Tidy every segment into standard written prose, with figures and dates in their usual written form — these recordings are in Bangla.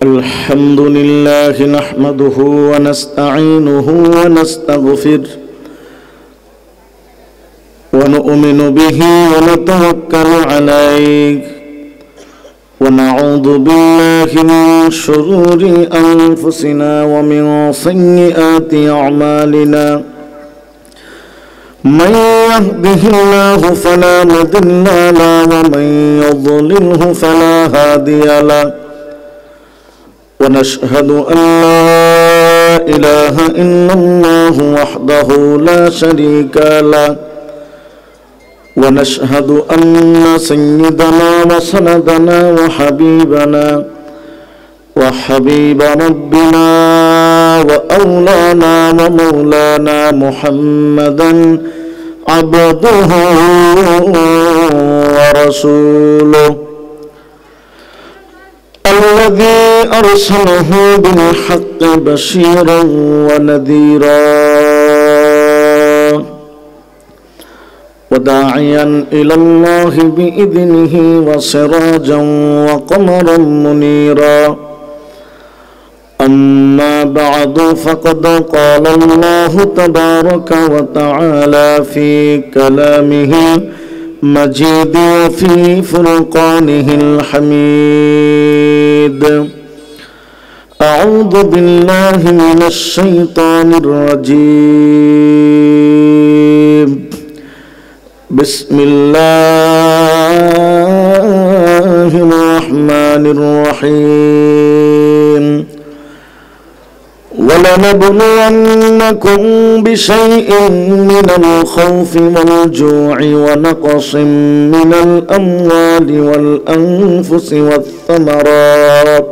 الحمد لله نحمده ونستعينه ونستغفره ونؤمن به ونتوكل عليه ونعوذ بالله من شرور أنفسنا ومن سيئات أعمالنا من يهده الله فلا مضل له ومن يضلله فلا هادي له ونشهد أن لا إله إلا الله وحده لا شريك له ونشهد أن سيدنا وسندنا وحبيب ربنا وأولانا ومولانا محمدا عبده ورسوله الذي أرسله بالحق بشيرا ونذيرا وداعيا إلى الله بإذنه وسراجا وقمرا منيرا أما بعد فقد قال الله تبارك وتعالى في كلامه مجيد وفي فرقانه الحميد أعوذ بالله من الشيطان الرجيم بسم الله الرحمن الرحيم ولنبلونكم بشيء من الخوف والجوع ونقص من الأموال والأنفس والثمرات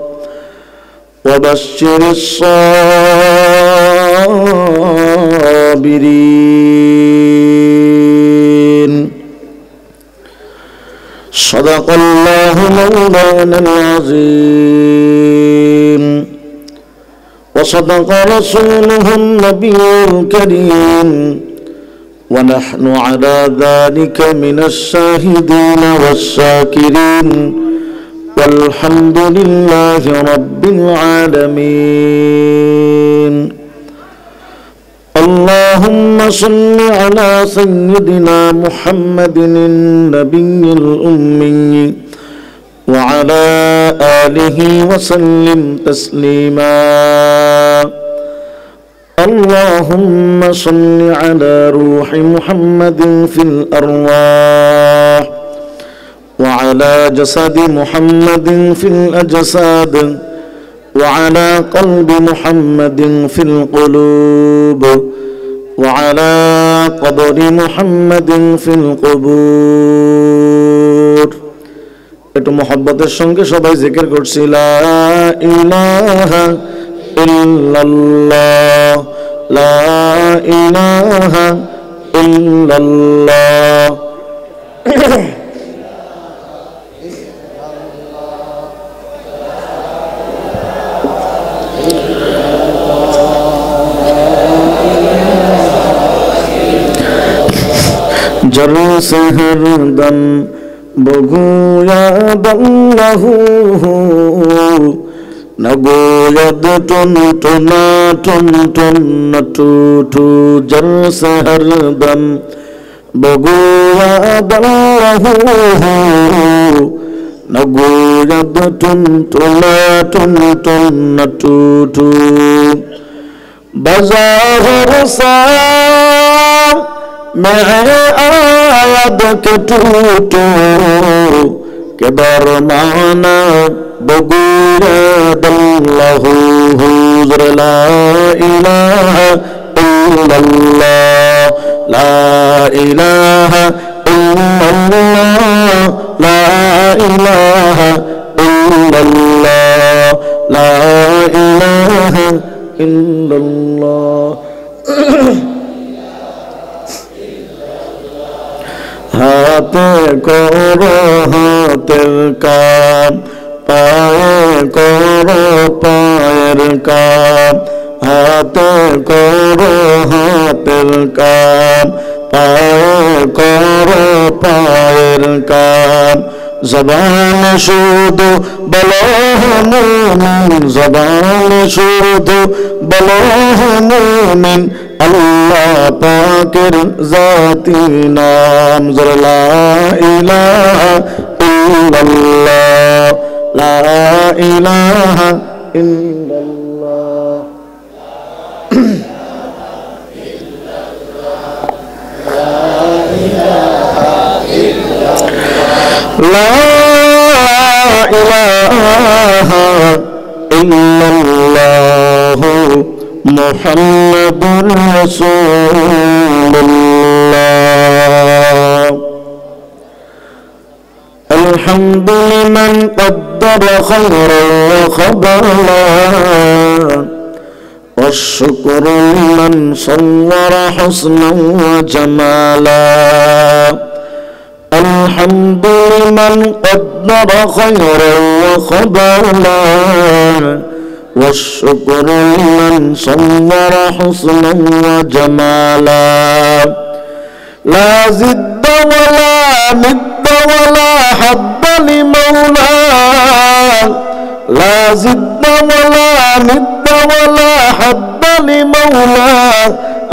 وبشر الصابرين صدق الله مولانا العظيم وصدق رسوله النبي الكريم ونحن على ذلك من الشاهدين والشاكرين والحمد لله رب العالمين اللهم صل على سيدنا محمد النبي الأمي وعلى آله وسلم تسليما اللهم صل على روح محمد في الأرواح وعلى جسد محمد في الأجساد وعلى قلب محمد في القلوب وعلى قبر محمد في القبور একটু মহব্বতের সঙ্গে সবাই জিকির করছি লা ইলাহা ইল্লাল্লাহ লা ইলাহা ইল্লাল্লাহ जरूर से हरदम बगुयादल्लाहु नगोयद टन टना टन टन टू टू जरूर से हरदम बगुयादल्लाहु नगोयद टन टना टन टन टू टू बाजार सा मैं आयद के टूटो के बरमाना बगुयादल्लाहु ला इलाहा इल्लल्लाह ला इलाहा इल्लल्लाह ला इलाहा इल्लल्लाह ला इलाहा इल्लल्लाह हाथे करो हाथेर काम पाए करो पायर काम हाथे करो हाथेर काम আয় কর পায়ের কাম। জবান শুধু বলো মুমিন, জবান শুধু বলো মুমিন, আল্লাহ পাকের জাতি নাম। লা ইলাহা ইল্লাল্লাহ, লা ইলাহা ইল্লাল্লাহ। লা ইলাহা ইল্লাল্লাহ মুহাম্মাদুর রাসূলুল্লাহ। আলহামদুলিল্লাহ قدر خيرا وخبرا والشكر لمن صور حسنا وجمالا. الحمد لمن قدر خيرا وخبرا والشكر لمن صور حسنا وجمالا. لا زد ولا ند ولا حد لمولى، لا زد ولا ند ولا حد لمولى.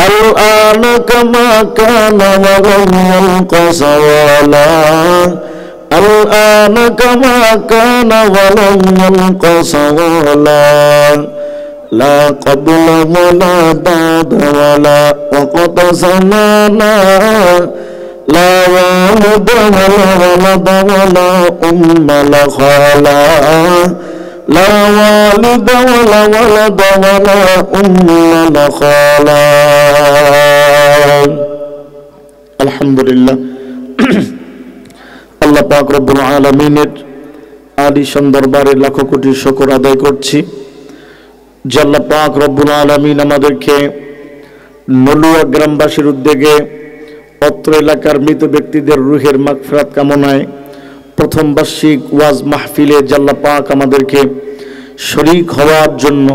الآن كما كان ولم ينقص ولا، الآن كما كان ولم ينقص ولا. لا قبل ولا بعد ولا وقت زمانا. لا والد ولا ولد ولا أم لا خالا. لا والد ولا ولد ولا أم لا خالا. الحمد لله আল্লাহ পাক রব্বুল আলামিনের আলিশান দরবারে লাখো কোটি শুকর আদায় করছি যে আল্লাহ পাক রব্বুল আলামিন আমাদেরকে নলুয়া গ্রামবাসীর উদ্যোগে অত্র এলাকার মৃত ব্যক্তিদের রুহের মাগফিরাত কামনায় প্রথম বার্ষিক ওয়াজ মাহফিলে আল্লাহ পাক আমাদেরকে শরীক হওয়ার জন্য,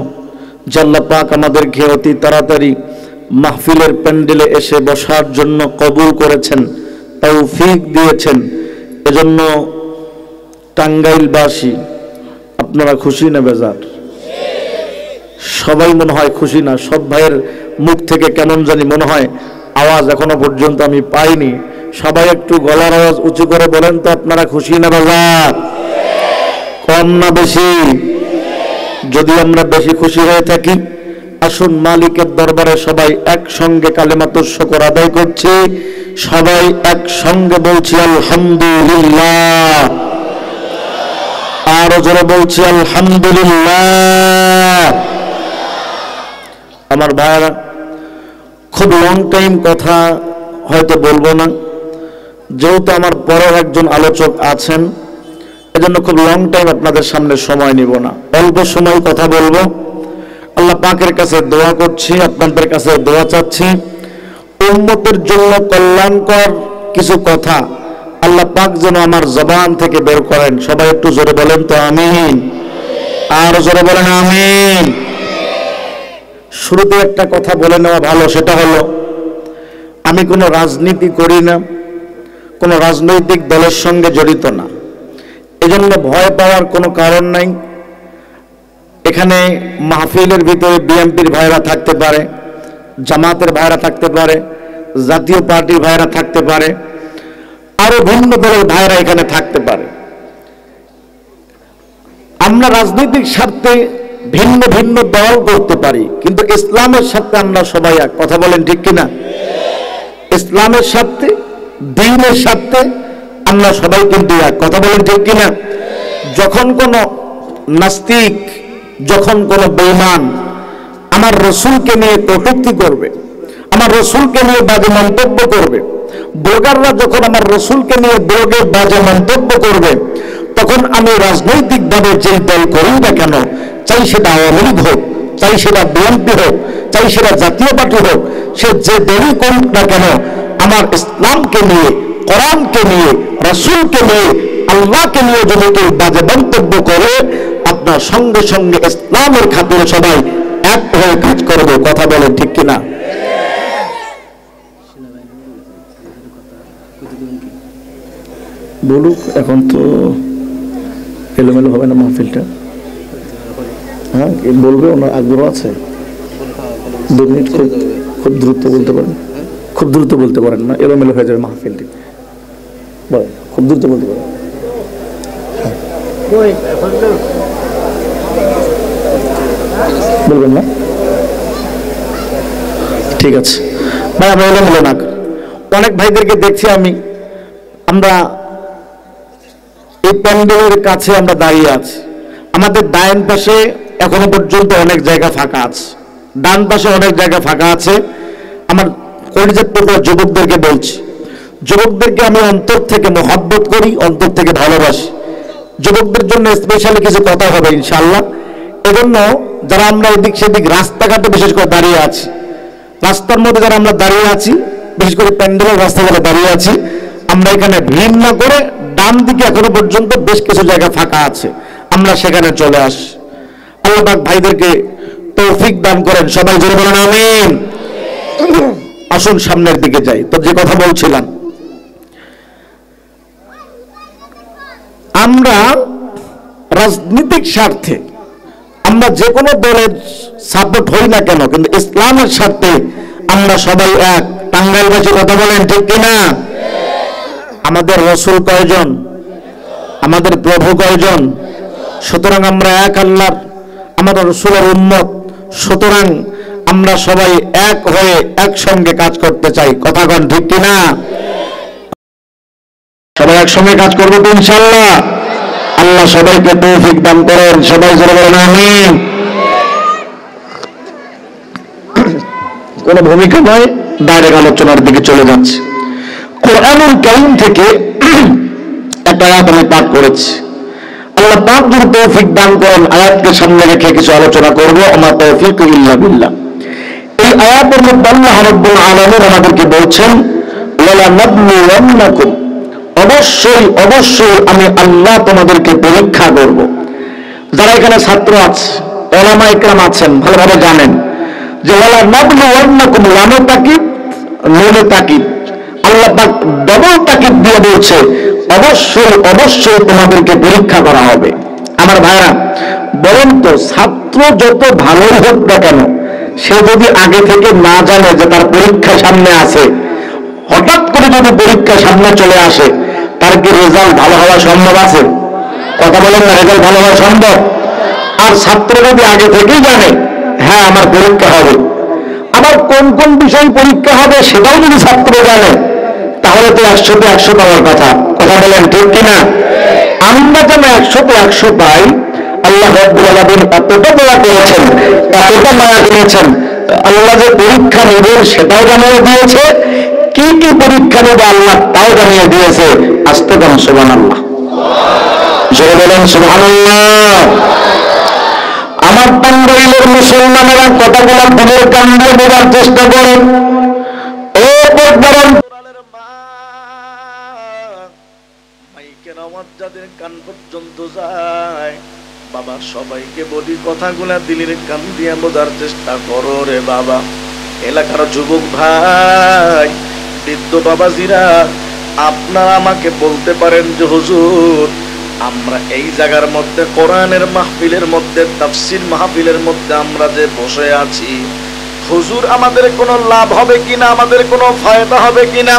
আল্লাহ পাক আমাদেরকে অতি তাড়াতাড়ি মাহফিলের প্যান্ডেলে এসে বসার জন্য কবুল করেছেন, তৌফিক দিয়েছেন। এজন্য টাঙ্গাইলবাসী আপনারা খুশি না বেজার? সবাই মনে হয় খুশি না। সব ভাইয়ের মুখ থেকে কেমন জানি মনে হয় আওয়াজ এখনো পর্যন্ত আমি পাইনি। সবাই একটু গলার আওয়াজ উঁচু করে বলেন তো, আপনারা খুশি না বেজার? কম না বেশি? যদি আমরা বেশি খুশি হয়ে থাকি, আসুন মালিকের দরবারে সবাই একসঙ্গে কালেমাতুশ শুকর আদায় করছি। সবাই একসঙ্গে বলছি আলহামদুলিল্লাহ। আরো জোরে বলছি আলহামদুলিল্লাহ। আমার ভাইরা, খুব লং টাইম কথা হয়তো বলবো না, যেহেতু আমার পরের একজন আলোচক আছেন, এজন্য খুব লং টাইম আপনাদের সামনে সময় নিব না, অল্প সময় কথা বলবো। আল্লাহ পাকের কাছে দোয়া করছি, আপনাদের কাছে দোয়া চাচ্ছি, উম্মতের জন্য কল্যাণকর কিছু কথা আল্লাহ পাক যেন আমার জবান থেকে বের করেন। সবাই একটু জোরে বলেন তো আমিন। আর জোরে বলেন আমিন। শুরুতে একটা কথা বলে নেওয়া ভালো, সেটা হলো আমি কোনো রাজনীতি করি না, কোনো রাজনৈতিক দলের সঙ্গে জড়িত না, এজন্য ভয় পাওয়ার কোনো কারণ নাই। এখানে মাহফিলের ভিতরে বিএনপির ভাইরা থাকতে পারে, জামাতের ভাইরা থাকতে পারে, জাতীয় পার্টির ভাইরা থাকতে পারে, আরো ভিন্ন দলের ভাইরা এখানে থাকতে পারে। আমরা রাজনৈতিক স্বার্থে ভিন্ন ভিন্ন দল করতে পারি, কিন্তু ইসলামের স্বার্থে আমরা সবাই এক। কথা বলেন ঠিক কিনা? ইসলামের স্বার্থে, দ্বীনের স্বার্থে আমরা সবাই কিন্তু এক। কথা বলেন ঠিক কিনা? যখন কোন নাস্তিক, যখন কোন বেঈমান আমার রসুলকে নিয়ে কটূক্তি করবে, আমার রসুলকে নিয়ে বাজে মন্তব্য করবে, ব্লগাররা যখন আমার রসুলকে নিয়ে ব্লগে বাজে মন্তব্য করবে, তখন আমি রাজনৈতিকভাবে যে দল করি না কেন, চাই সেটা আওয়ামী লীগ হোক, চাই সেটা বিএনপি হোক, চাই সেটা জাতীয় পার্টি হোক, সে যে দলই করুক না কেন, আমার ইসলামকে নিয়ে, কোরআনকে নিয়ে, রাসূলকে নিয়ে, আল্লাহকে নিয়ে যদি কেউ বাজে মন্তব্য করে, আপনার সঙ্গে সঙ্গে ইসলামের খাতিরে সবাই এক হয়ে কাজ করবে। কথা বলে ঠিক কিনা? বলুক, এখন তো এলোমেলো হবে না মাহফিলটা। হ্যাঁ, বলবে, ওনার আগ্রহ আছে। 2 মিনিট খুব দ্রুত বলতে পারেন, খুব দ্রুত বলতে পারেন না, এলোমেলো হয়ে যাবে মাহফিলটি। বলেন, খুব দ্রুত বলতে পারেন। বলবেন না? ঠিক আছে ভাই, আমরা এলোমেলো না। অনেক ভাইদেরকে দেখছি আমরা এই প্যান্ডেলের কাছে আমরা দাঁড়িয়ে আছি। আমাদের ডান পাশে এখনো পর্যন্ত অনেক জায়গা ফাঁকা আছে, ডান পাশে অনেক জায়গা ফাঁকা আছে। আমার কলেজের টুকরা যুবকদেরকে বলছি, যুবকদেরকে আমি অন্তর থেকে মহব্বত করি, অন্তর থেকে ভালোবাসি। যুবকদের জন্য স্পেশালি কিছু কথা হবে ইনশাআল্লাহ। এজন্য যারা আমরা এদিক সেদিক রাস্তাঘাটে বিশেষ করে দাঁড়িয়ে আছি, রাস্তার মধ্যে যারা আমরা দাঁড়িয়ে আছি, বিশেষ করে প্যান্ডেলের রাস্তাঘাটে দাঁড়িয়ে আছি, আমরা এখানে ভিড় না করে ডান দিকে এখনো পর্যন্ত বেশ কিছু জায়গা ফাঁকা আছে, আমরা সেখানে চলে আসি। আল্লাহ পাক ভাইদেরকে তৌফিক দান করেন, সবাই জোরে বলেন আমিন। আসুন সামনের দিকে যাই। তো যে কথা বলছিলাম, আমরা রাজনৈতিক স্বার্থে আমরা যে কোনো দলের সাপোর্ট হই না কেন, কিন্তু ইসলামের স্বার্থে আমরা সবাই এক। টাঙ্গাইলবাসী কথা বলেন ঠিক কিনা? আমাদের রাসূল কয়জন? আমাদের প্রভু কয়জন? সুতরাং আমরা এক আল্লাহর, আমাদের রাসূলের উম্মত। সুতরাং আমরা সবাই এক হয়ে একসঙ্গে কাজ করতে চাই। কথা কন ঠিক কিনা? সবাই একসঙ্গে কাজ করবো তো ইনশাআল্লাহ। আল্লাহ সবাইকে তৌফিক দান করেন, সবাই জোরে বলেন আমিন। কোনো ভূমিকা নয়, ডাইরেক্ট আলোচনার দিকে চলে যাচ্ছে। কোরআনুল কারীম থেকে একটা আয়াত আমি পাঠ করেছি। আল্লাহ পাক যদি তৌফিক দান করেন, আয়াতকে সামনে রেখে কিছু আলোচনা করবো। আমা তৌফিক ইল্লা বিল্লাহ। এই আয়াতের মধ্যে আল্লাহ রাব্বুল আলামিন আমাদেরকে বলছেন, ওয়ালা নাবলুওয়ান্নাকুম, অবশ্যই অবশ্যই আমি আল্লাহ তোমাদেরকে পরীক্ষা করব। যারা এখানে ছাত্র আছে, উলামা ইকরাম আছেন, ভালোভাবে জানেন যে ওয়ালা নাবলুওয়ান্নাকুম, লামে তাকিদ, নুনে তাকিদ, আল্লাহ পাক ডবল তাকিদ দিয়ে বলছে অবশ্যই অবশ্যই তোমাদেরকে পরীক্ষা করা হবে। আমার ভাইরা বলেন তো, ছাত্র যত ভালোই হোক না কেন, সে যদি আগে থেকে না জানে যে তার পরীক্ষা সামনে আছে, হঠাৎ করে যদি পরীক্ষা সামনে চলে আসে, তার কি রেজাল্ট ভালো হওয়া সম্ভব আছে? কথা বলেন না, রেজাল্ট ভালো হওয়া সম্ভব? আর ছাত্র যদি আগে থেকেই জানে হ্যাঁ আমার পরীক্ষা হবে, আবার কোন কোন বিষয় পরীক্ষা হবে সেটাও যদি ছাত্র জানে, তাহলে তো 100-তে 100 পাওয়ার কথা। কথা বলেন ঠিক কিনা? আমরা যেন 100-তে 100 পাই, আল্লাহ রাব্বুল আলামিন এতটা দয়া করেছেন, এতটা মায়া করেছেন, আল্লাহ যে পরীক্ষা নেবেন সেটাও জানিয়ে দিয়েছে, কি কি পরীক্ষা নেবে আল্লাহ তাও জানিয়ে দিয়েছে। আস্তে বলেন সুবহানাল্লাহ, জোরে বলেন সুবহানাল্লাহ। আমার টাঙ্গাইলের মুসলমানেরা কথাগুলো দিনের কান দিয়ে বোঝার চেষ্টা করেন। ও বড় মাইকের আওয়াজ যাদের কান পর্যন্ত যায়, বাবা সবাইকে বলি কথাগুলা দিলের কান দিয়ে বোঝার চেষ্টা করো রে বাবা। এলাকার যুবক ভাই, বৃদ্ধ বাবাজিরা, আপনারা আমাকে বলতে পারেন যে হুজুর, আমরা এই জায়গার মধ্যে কোরআনের মাহফিলের মধ্যে, তাফসীর মাহফিলের মধ্যে আমরা যে বসে আছি, হুজুর আমাদের কোনো লাভ হবে কিনা, আমাদের কোনো ফায়দা হবে কিনা?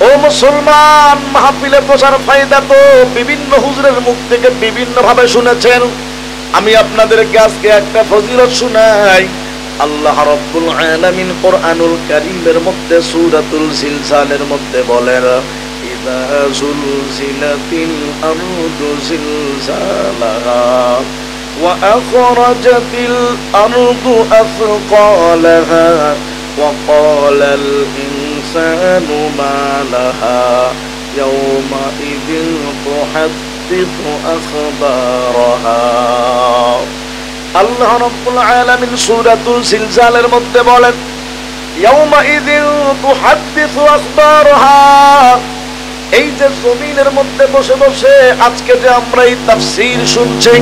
ও মুসলমান, মাহফিলে বসার ফায়দা তো বিভিন্ন হুজুরের মুখ থেকে বিভিন্ন ভাবে শুনেছেন। আমি আপনাদেরকে আজকে একটা ফজিলত শোনাই। আল্লাহ রাব্বুল আলামিন কোরআনুল কারীমের মধ্যে সূরাতুল জিলজালের মধ্যে বলেন, ইযা যুলজিলাতিল আরদু জিলজালাহা ওয়া আখরাজাতিল আরদু আথকালাহা ওয়া ক্বালাল ইনসানু মা লাহা ইয়াওমাইযিন তুহাদ্দিসু আখবারাহা। আল্লাহ রাব্বুল আলামিন সূরাতুল জিলজালের মধ্যে বলেন, ইয়াওমাইযিন তুহাদ্দিসু আখবারাহা। এই যে জমিনের মধ্যে বসে বসে আজকে যে আমরা এই তাফসীর শুনছি,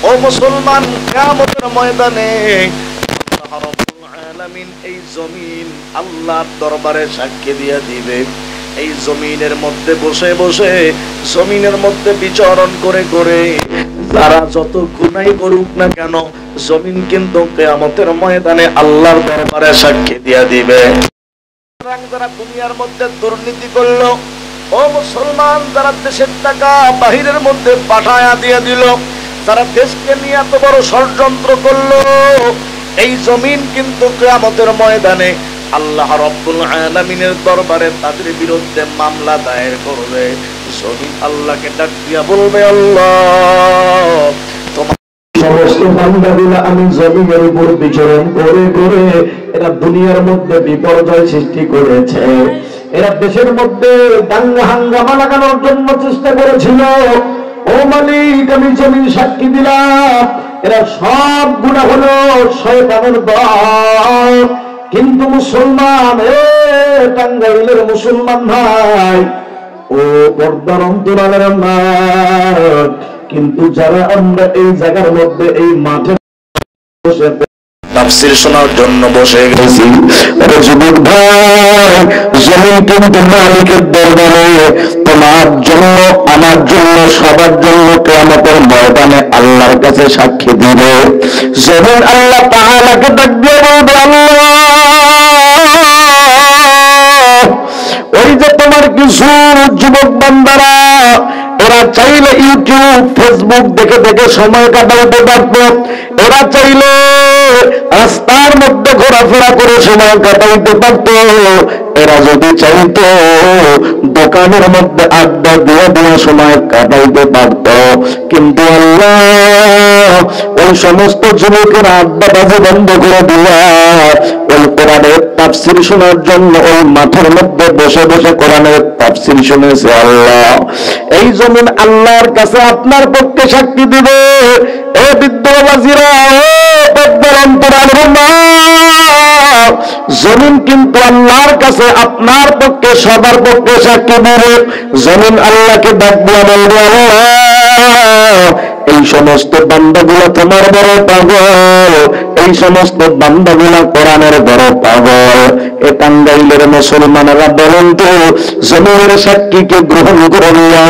ও মুসলমান, কিয়ামতের ময়দানে আল্লাহ রাব্বুল আলামিন এই জমিন আল্লাহর দরবারে সাক্ষী দিয়ে দিবে, এই জমিনের মধ্যে বসে বসে, জমিনের মধ্যে বিচরণ করে করে যারা যত গুনাই করুক না কেন, জমিন কিন্তু কিয়ামতের ময়দানে আল্লাহর দরবারে সাক্ষী দিয়া দিবে। যারা দুনিয়ার মধ্যে দুর্নীতি করলো, ও মুসলমান, যারা দেশের টাকা বাহিরের মধ্যে পাঠায়া দিয়ে দিল, যারা দেশকে নিয়ে এত বড় ষড়যন্ত্র করলো, এই জমিন কিন্তু কিয়ামতের ময়দানে আল্লাহ রাব্বুল আলামিনের দরবারে তাদের বিরুদ্ধে মামলা দায়ের করবে। জমিন আল্লাহকে ডাক দিয়া বলবে, আল্লাহ তোমার সমস্ত বান্দাগুলো আমি জমিনের উপর বিচরণ করে করে এরা দুনিয়ার মধ্যে বিপর্যয় সৃষ্টি করেছে, এরা দেশের মধ্যে দাঙ্গা হাঙ্গামা লাগানোর জন্য চেষ্টা করেছিল। ও মালিক, আমি জমিন সাক্ষী দিলাম এরা সব গুনাহ হলো শয়তানের দল। কিন্তু মুসলমান, টাঙ্গাইলের মুসলমান ভাই, ও পর্দার অন্তরালের মা, কিন্তু যারা আমরা এই জায়গার মধ্যে এই মাঠে বসে তাফসীর শোনার জন্য বসে গেছি, আরে যুবক ভাই, জমিন কিন্তু মালিকের দরবারে তোমার জন্য, আমার জন্য, সবার জন্য কিয়ামতের ময়দানে আল্লাহর কাছে সাক্ষী দিবে। জমিন আল্লাহ তাআলাকে ডাক দিয়ে বলবে, আল্লাহ, ওই যে তোমার কিছু যুবক বান্দারা, এরা চাইলে ইউটিউব ফেসবুক দেখে দেখে সময় কাটাতে পারত, এরা চাইলে রাস্তার মধ্যে ঘোরাফেরা করে সময় কাটাইতে পারত, এরা যদি চাইতো দোকানের মধ্যে আড্ডা দিয়ে দিয়ে সময় কাটাইতে পারত। কিন্তু আল্লাহ ওই সমস্ত যুবকের আড্ডাবাজি বন্ধ করে দিয়া ওই কোরআনের তাফসীর শোনার জন্য ওই মাঠের মধ্যে বসে বসে কোরআনের তাফসীর শুনেছে। আল্লাহ, এই জমিন আল্লাহর কাছে আপনার পক্ষে সাক্ষী দিবে। এ বিদ্যাবাজিরা, জমিন কিন্তু আল্লাহর কাছে আপনার পক্ষে, সবার পক্ষে সাক্ষী দিবে। জমিন আল্লাহকে ডাক দিয়া বলবে, আল্লাহ, এই সমস্ত বান্দাগুলো তোমার বড় পাগল, এই সমস্ত বান্দাগুলো কোরআনের বড় পাগল। এ টাঙ্গাইলের মুসলমানেরা বলেন তো, জমিনের সাক্ষীকে গ্রহণ করিয়া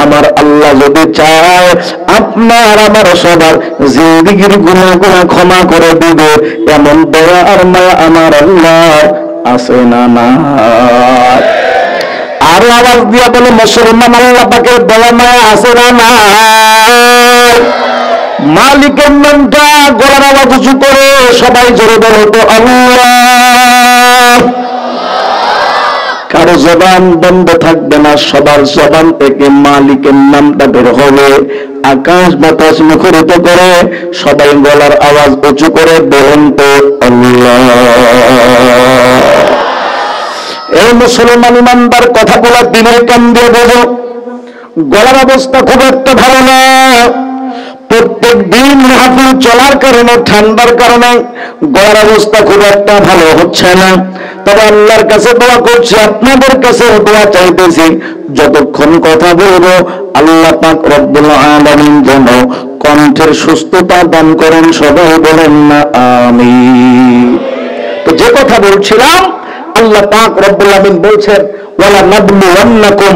আমার আল্লাহ যদি চায় আপনার আমার সবার জিন্দেগীর গুনাহগুলো ক্ষমা করে দিবে, এমন দয়া আর মায়া আমার আল্লাহ আছে না? না। আর আওয়াজ দিয়া বলে, মুসলমান, আল্লাহ পাকের দয়া মায়া আছে না? না। মালিকের নামটা গলার আওয়াজ উঁচু করে সবাই জোরে বলে তো আল্লাহ। কারো জবান বন্ধ থাকবে না, সবার জবান থেকে মালিকের নামটা বের হবে। আকাশ বাতাস মুখরিত করে সবাই গলার আওয়াজ উঁচু করে বলেন তো আল্লাহ। এই মুসলমান ইমানদার কথা বলা দিনের কান দিয়ে বোঝো, গলার অবস্থা খুব একটা ভালো না। প্রত্যেক দিন মাহফিল চলার কারণে, ঠান্ডার কারণে গলার অবস্থা খুব একটা ভালো হচ্ছে না। তবে আল্লাহর কাছে দোয়া করছি, আপনাদের কাছে দোয়া চাইতেছি, যতক্ষণ কথা বলবো আল্লাহ পাক রব্বুল আলামিন যেন কণ্ঠের সুস্থতা দান করেন। সবাই বলেন না আমিন। তো যে কথা বলছিলাম, আল্লাহ পাক রব্বুল আলামিন বলছেন, ওয়ালা নাবলুওয়ান্নাকুম,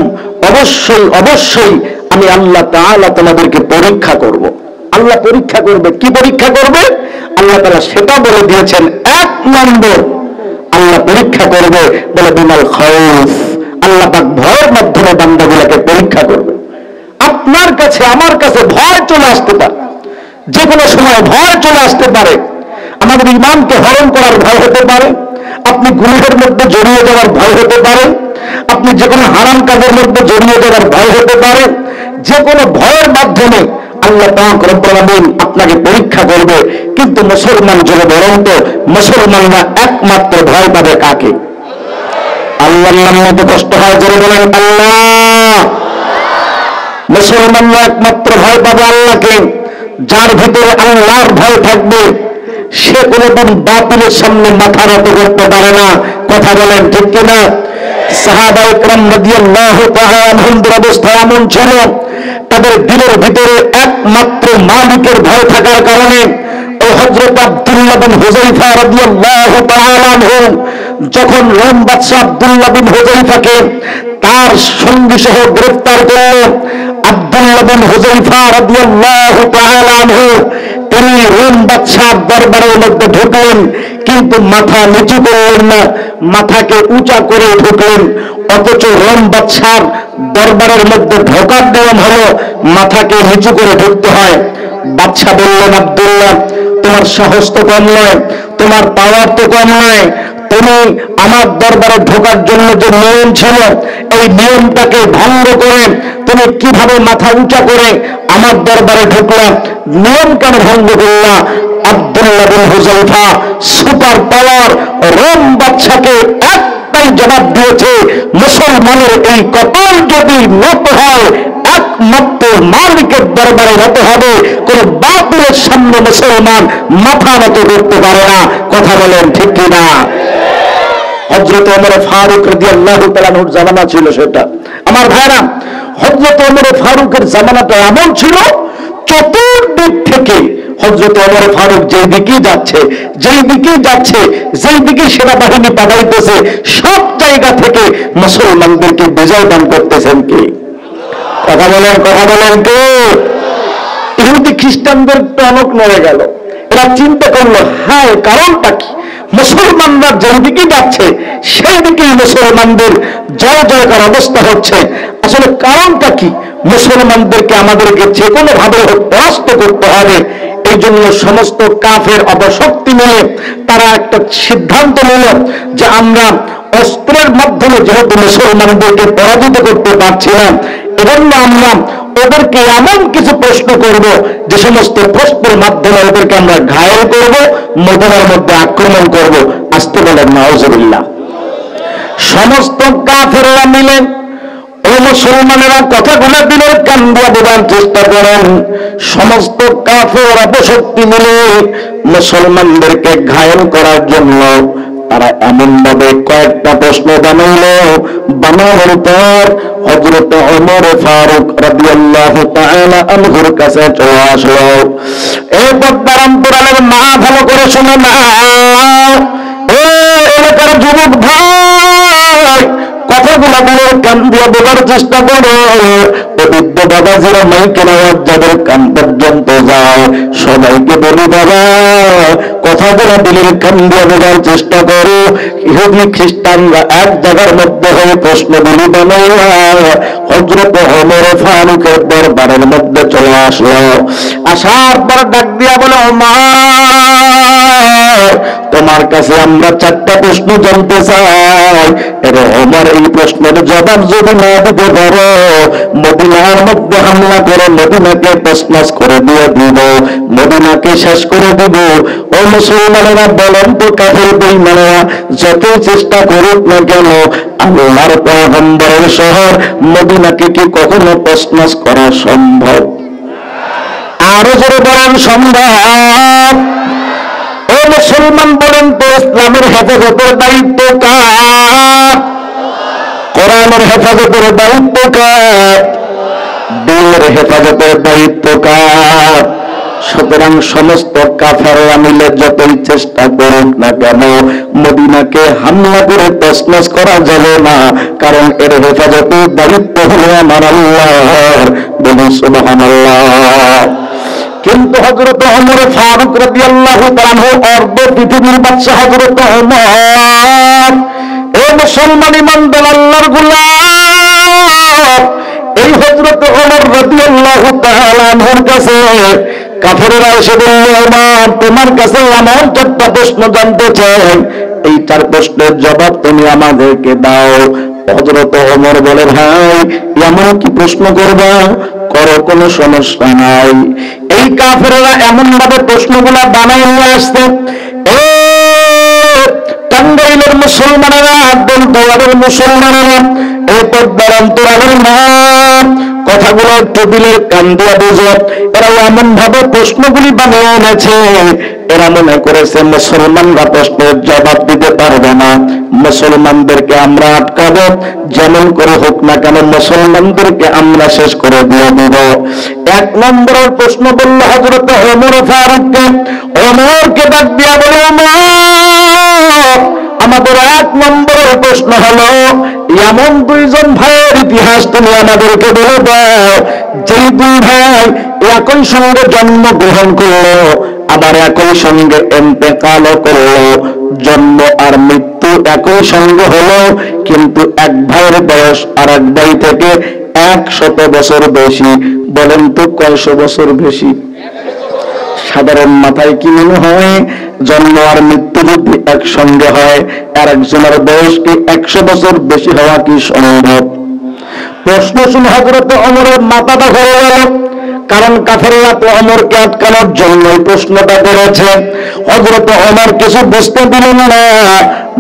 অবশ্যই অবশ্যই আমি আল্লাহ তাআলা তোমাদেরকে পরীক্ষা করব। আল্লাহ পরীক্ষা করবে। কি পরীক্ষা করবে? আল্লাহ তাআলা সেটা বলে দিয়েছেন। এক নম্বর আল্লাহ পরীক্ষা করবে বলে বিমাল খাউফ, আল্লাহ পাক ভয়ের মাধ্যমে বান্দাগুলোকে পরীক্ষা করবে। আপনার কাছে আমার কাছে ভয় চলে আসতে পারে, যে কোনো সময় ভয় চলে আসতে পারে। আমাদের ঈমানকে হরণ করার ভয় হতে পারে, আপনি গুনাহের মধ্যে জড়িয়ে যাওয়ার ভয় হতে পারে, আপনি যে কোনো হারাম কাজের মধ্যে জড়িয়ে যাওয়ার ভয় হতে পারে। যে কোনো ভয়ের মাধ্যমে আল্লাহ পাক রব্বুল আলামিন আপনাকে পরীক্ষা করবে। কিন্তু মুসলমান জন্য বরং তো মুসলমানরা একমাত্র ভয় পাবে কাকে? আল্লাহর নাম নিতে কষ্ট হয়, জোরে বলেন আল্লাহ। মুসলমানরা একমাত্র ভয় পাবে আল্লাহকে। যার ভিতরে আল্লাহর ভয় থাকবে সে কোনোদিন বাতিলের সামনে মাথা নত করতে পারে না। কথা বলেন ঠিক কিনা? সাহাবায়ে কেরাম রাদিয়াল্লাহু তাআলা আনহুদের অবস্থা এমন ছিল, তাদের দিলের ভিতরে একমাত্র মালিকের ভয় থাকার কারণে ও হযরত আব্দুল্লাহ বিন হুযায়ফা রাদিয়াল্লাহু তাআলা আনহু যখন রোম বাদশা আব্দুল্লাহ বিন হুযায়ফাকে তার সঙ্গী সহ গ্রেফতার করল, আব্দুল্লাহ বিন হুযায়ফা রাদিয়াল্লাহু তাআলা আনহু তিনি রোম বাদশার দরবারের মধ্যে ঢুকলেন, কিন্তু মাথা নিচু করলেন না, মাথাকে উঁচা করে ঢুকলেন। অথচ রোম বাদশার দরবারের মধ্যে ঢোকার নিয়ম হলো মাথাকে নিচু করে ঢুকতে হয়। বাদশা বললেন, আব্দুল্লাহ, তোমার সাহস তো কম নয়, তোমার পাওয়ার তো কম নয়, তুমি আমার দরবারে ঢোকার জন্য যে নিয়ম ছিল এই নিয়মটাকে ভঙ্গ করে তুমি কিভাবে মাথা উঁচা করে আমার দরবারে ঢুকলা? নিয়ম কেন ভঙ্গ করলা? আব্দুল্লাহ বিন হুযায়ফা সুপার পাওয়ার রোম বাদশাকে একটাই জবাব দিয়েছে, মুসলমানের এই কপাল যদি নত হয় একমাত্র মালিকের দরবারে নত হবে, কোন বাতিলের সামনে মুসলমান মাথা নত করতে পারে না। কথা বলেন ঠিক কিনা? হযরত ওমর ফারুক রাদিয়াল্লাহু তাআলা আনহুর জামানা ছিল সেটা। আমার ভাইরা, হযরত ওমর ফারুকের জামানাটা এমন ছিল, চতুর্দিক থেকে হযরত ওমর ফারুক যেই দিকে যাচ্ছে যেই দিকে সেনাবাহিনী পাঠাইতেছে, সব জায়গা থেকে মুসলমানদেরকে বিজয় দান করতেছেন কি? কথা বলেন কে? ইহুদি খ্রিস্টানদের টনক নড়ে গেল। এরা চিন্তা করলো, হায় কারণটা কি? মুসলমানরা যেদিকে যাচ্ছে সেই দিকেই মুসলমানদের জয় জয়কার অবস্থা হচ্ছে। আসলে কারণটা কি? মুসলমানদেরকে আমাদেরকে যে কোনো ভাবে পরাস্ত করতে হবে। এই জন্য সমস্ত কাফের অপশক্তি নিয়ে তারা একটা সিদ্ধান্ত নিল যে আমরা অস্ত্রের মাধ্যমে যেহেতু মুসলমানদেরকে পরাজিত করতে পারছি না, এজন্য আমরা ওদেরকে এমন কিছু প্রশ্ন করব যে সমস্ত প্রশ্নের মাধ্যমে ওদেরকে আমরা ঘায়েল করব, মদিনার মধ্যে আক্রমণ করব। আসতে বলেন নাউজুবিল্লাহ। সমস্ত কাফেররা মিলে ও মুসলমানেরা কথাগুলো দিলের কান দিয়ে দেবার চেষ্টা করেন। সমস্ত কাফের অপশক্তি মিলে মুসলমানদেরকে ঘায়েল করার জন্য তারা এমন ভাবে কয়েকটা প্রশ্ন বানানোর পর হযরত ওমর ফারুক রাদিয়াল্লাহু তাআলা আনহুর কাছে চলে আসলো। এই পদ্মারামপুরের মা ভালো করে শুনে না, ও এলাকার যুবক ভাই, কথাগুলো বলার কান দিয়ে বলার চেষ্টা করো। পবিত্র বাবাজিরা মাইকে নেওয়ার যাদের কান পর্যন্ত যায়, সবাইকে বলি বাবা, কথাগুলো দিলের কান দিয়ে বলার চেষ্টা করো। ইহুদি খ্রিস্টানরা এক জায়গার মধ্যে হয়ে প্রশ্নগুলি বানাইয়া হযরত ওমর ফারুকের দরবারের মধ্যে চলে আসলো। আসার পর ডাক দিয়া বলে, ওমর, তোমার কাছে আমরা চারটা প্রশ্ন জানতে চাই। এরে ওমর, এই প্রশ্নের জবাব যদি না দিতে পারো, মদিনার মধ্যে হামলা করে মদিনাকে তছনছ করে দিয়ে দিব, মদিনাকে শেষ করে দিব। ও মুসলমানেরা বলেন তো, কাফের বেঈমানেরা যতই চেষ্টা করুক না কেন, আল্লাহর পয়গম্বরের শহর মদিনাকে কি কখনো তছনছ করা সম্ভব? আরো জোরে বলেন সম্ভব? ও মুসলমান বলেন তো, ইসলামের হেফাজতের দায়িত্ব কার? কোরআনের হেফাজতের দায়িত্ব কার? দিনের হেফাজতের দায়িত্ব কার? সুতরাং সমস্ত কাফেররা মিলে যতই চেষ্টা করুক না কেন, মদিনাকে হামলা করে তছনছ করা যাবে না, কারণ এর হেফাজতের দায়িত্ব হলো আমার আল্লাহর। বলুন সুবহানাল্লাহ। কিন্তু হযরত ওমর ফারুক রাদিয়াল্লাহু তাআলা আনহু অর্ধ পৃথিবীর বাদশা হযরত ওমর, ও মুসলমান ইমানদার আল্লাহর গোলাম, এই হযরত ওমর রাদিয়াল্লাহু তাআলা আনহুর কাছে কাফেররা এসে বলল, ওমর, তোমার কাছে এমন চারটা প্রশ্ন জানতে চাই, এই চার প্রশ্নের জবাব তুমি আমাদেরকে দাও। হযরত ওমর বলে, ভাই, এমন কি প্রশ্ন করবা? করো, কোনো সমস্যা নাই। এই কাফেররা এমন ভাবে প্রশ্নগুলা বানাই নিয়ে আসছে, টাঙ্গাইলের মুসলমানেরা, দোলতলার মুসলমানেরা, এই পদ্মার অন্তরালের মা, কথাগুলো একটু দিলের কান দিয়ে বুঝো। এরা এমন ভাবে প্রশ্নগুলি বানিয়ে এনেছে, এরা মনে করেছে মুসলমানরা প্রশ্নের জবাব দিতে পারবে না, মুসলমানদেরকে আমরা আটকাবো, যেমন করে হোক না কেন মুসলমানদেরকে আমরা শেষ করে দিয়ে দিব। এক নম্বরের প্রশ্ন বলল হযরত ওমর ফারুককে। ওমরকে ডাক দিয়া বলে, ওমর, আমাদের 1 নম্বরের প্রশ্ন হলো, এমন দুইজন ভাইয়ের ইতিহাস তুমি আমাদেরকে বলে দাও, যেই দুই ভাই একই সঙ্গে জন্মগ্রহণ করলো, আবার একই সঙ্গে ইন্তেকালও করলো, জন্ম আর মৃত্যু একই সঙ্গে হলো, কিন্তু এক ভাইয়ের বয়স আর এক ভাই থেকে 100 বছর বেশি। বলেন তো কয়শো বছর বেশি? সাধারণ মাথায় কি মনে হয়, জন্ম আর মৃত্যু যদি একসঙ্গে হয়, আর একজনের বয়স কি 100 বছর বেশি হওয়া কি সম্ভব? প্রশ্ন শুনে হযরত ওমরের মাথাটা ঘুরে গেল, কারণ কাফেররা তো ওমরকে আটকানোর জন্য প্রশ্নটা করেছে। হযরত ওমর কিছু বুঝতে দিলেন না,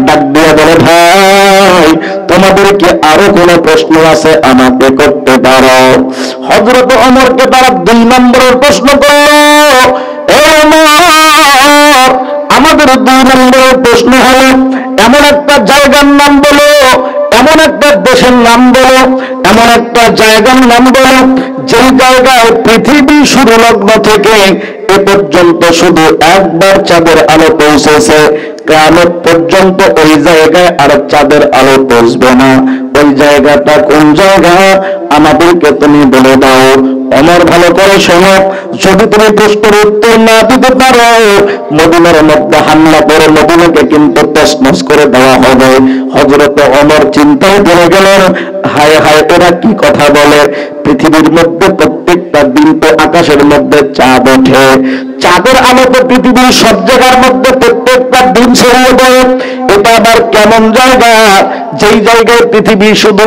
ডাক দিয়ে বলে, ভাই তোমাদের কি আরো কোনো প্রশ্ন আছে আমাকে করতে পারো? হযরত ওমরকে তারা 2 নম্বরের প্রশ্ন করলো, আমাদের 2 নম্বরের প্রশ্ন হলো, এমন একটা জায়গার নাম বলো, এমন একটা দেশের নাম বলো, এমন একটা জায়গার নাম বলো, যে জায়গায় পৃথিবী শুরু লগ্ন থেকে এ পর্যন্ত শুধু একবার চাঁদের আলো পৌঁছেছে, কিয়ামত পর্যন্ত ওই জায়গায় আর চাঁদের আলো পৌঁছবে না। ওই জায়গাটা কোন জায়গা আমাদেরকে তুমি বলে দাও। ওমর ভালো করে শোনো, যদি তুমি প্রশ্নের উত্তর না দিতে পারো, মদিনার মধ্যে হামলা করে মদিনাকে কিন্তু তছনছ করে দেওয়া হবে। হযরত ওমর চিন্তায় পড়ে গেলেন, হায় হায় এরা কি কথা বলে, পৃথিবীর মধ্যে প্রত্যেকটা দিন তো আকাশের মধ্যে চাঁদ ওঠে, চাঁদের আলো তো পৃথিবীর সব জায়গার মধ্যে প্রত্যেকটা দিন ছড়িয়ে পড়ে, এটা আবার কেমন জায়গা যেই জায়গায় পৃথিবী শুধু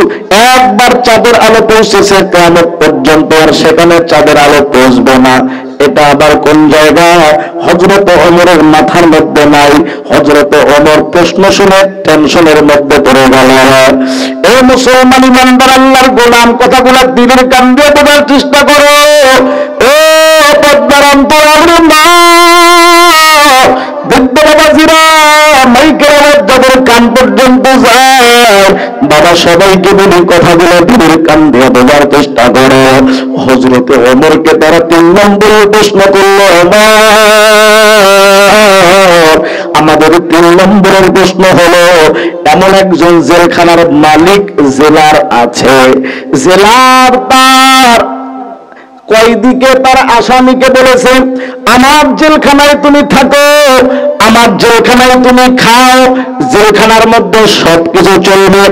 একবার চাঁদের আলো পৌঁছেছে, কিয়ামত পর্যন্ত আর সেখানে চাঁদের আলো পৌঁছবে না, এটা আবার কোন জায়গা? হযরত ওমরের মাথার মধ্যে নাই। হযরত ওমর প্রশ্ন শুনে টেনশনের মধ্যে পড়ে গেল। এই মুসলমান ইমানদার আল্লাহর গোলাম, কথাগুলো দিনের কান দিয়ে বোঝার চেষ্টা করো। ও পদ্মার অন্তরালের মা, বৃদ্ধ বাবাজিরা, মাইকের আওয়াজ যাদের কান পর্যন্ত যায়, বাবা সবাইকে বলি কথাগুলো দিনের কান দিয়ে বোঝার চেষ্টা করো। হযরত ওমরকে তারা 3 নম্বরের প্রশ্ন করলো, আমাদের 3 নম্বরের প্রশ্ন হলো, এমন একজন জেলখানার মালিক জেলার আছে, জেলার তার কয়েদিকে তার আসামিকে বলেছে, আমার জেলখানায় তুমি থাকো, আমার জেলখানায় তুমি খাও, জেলখানার মধ্যে সবকিছু চলবে,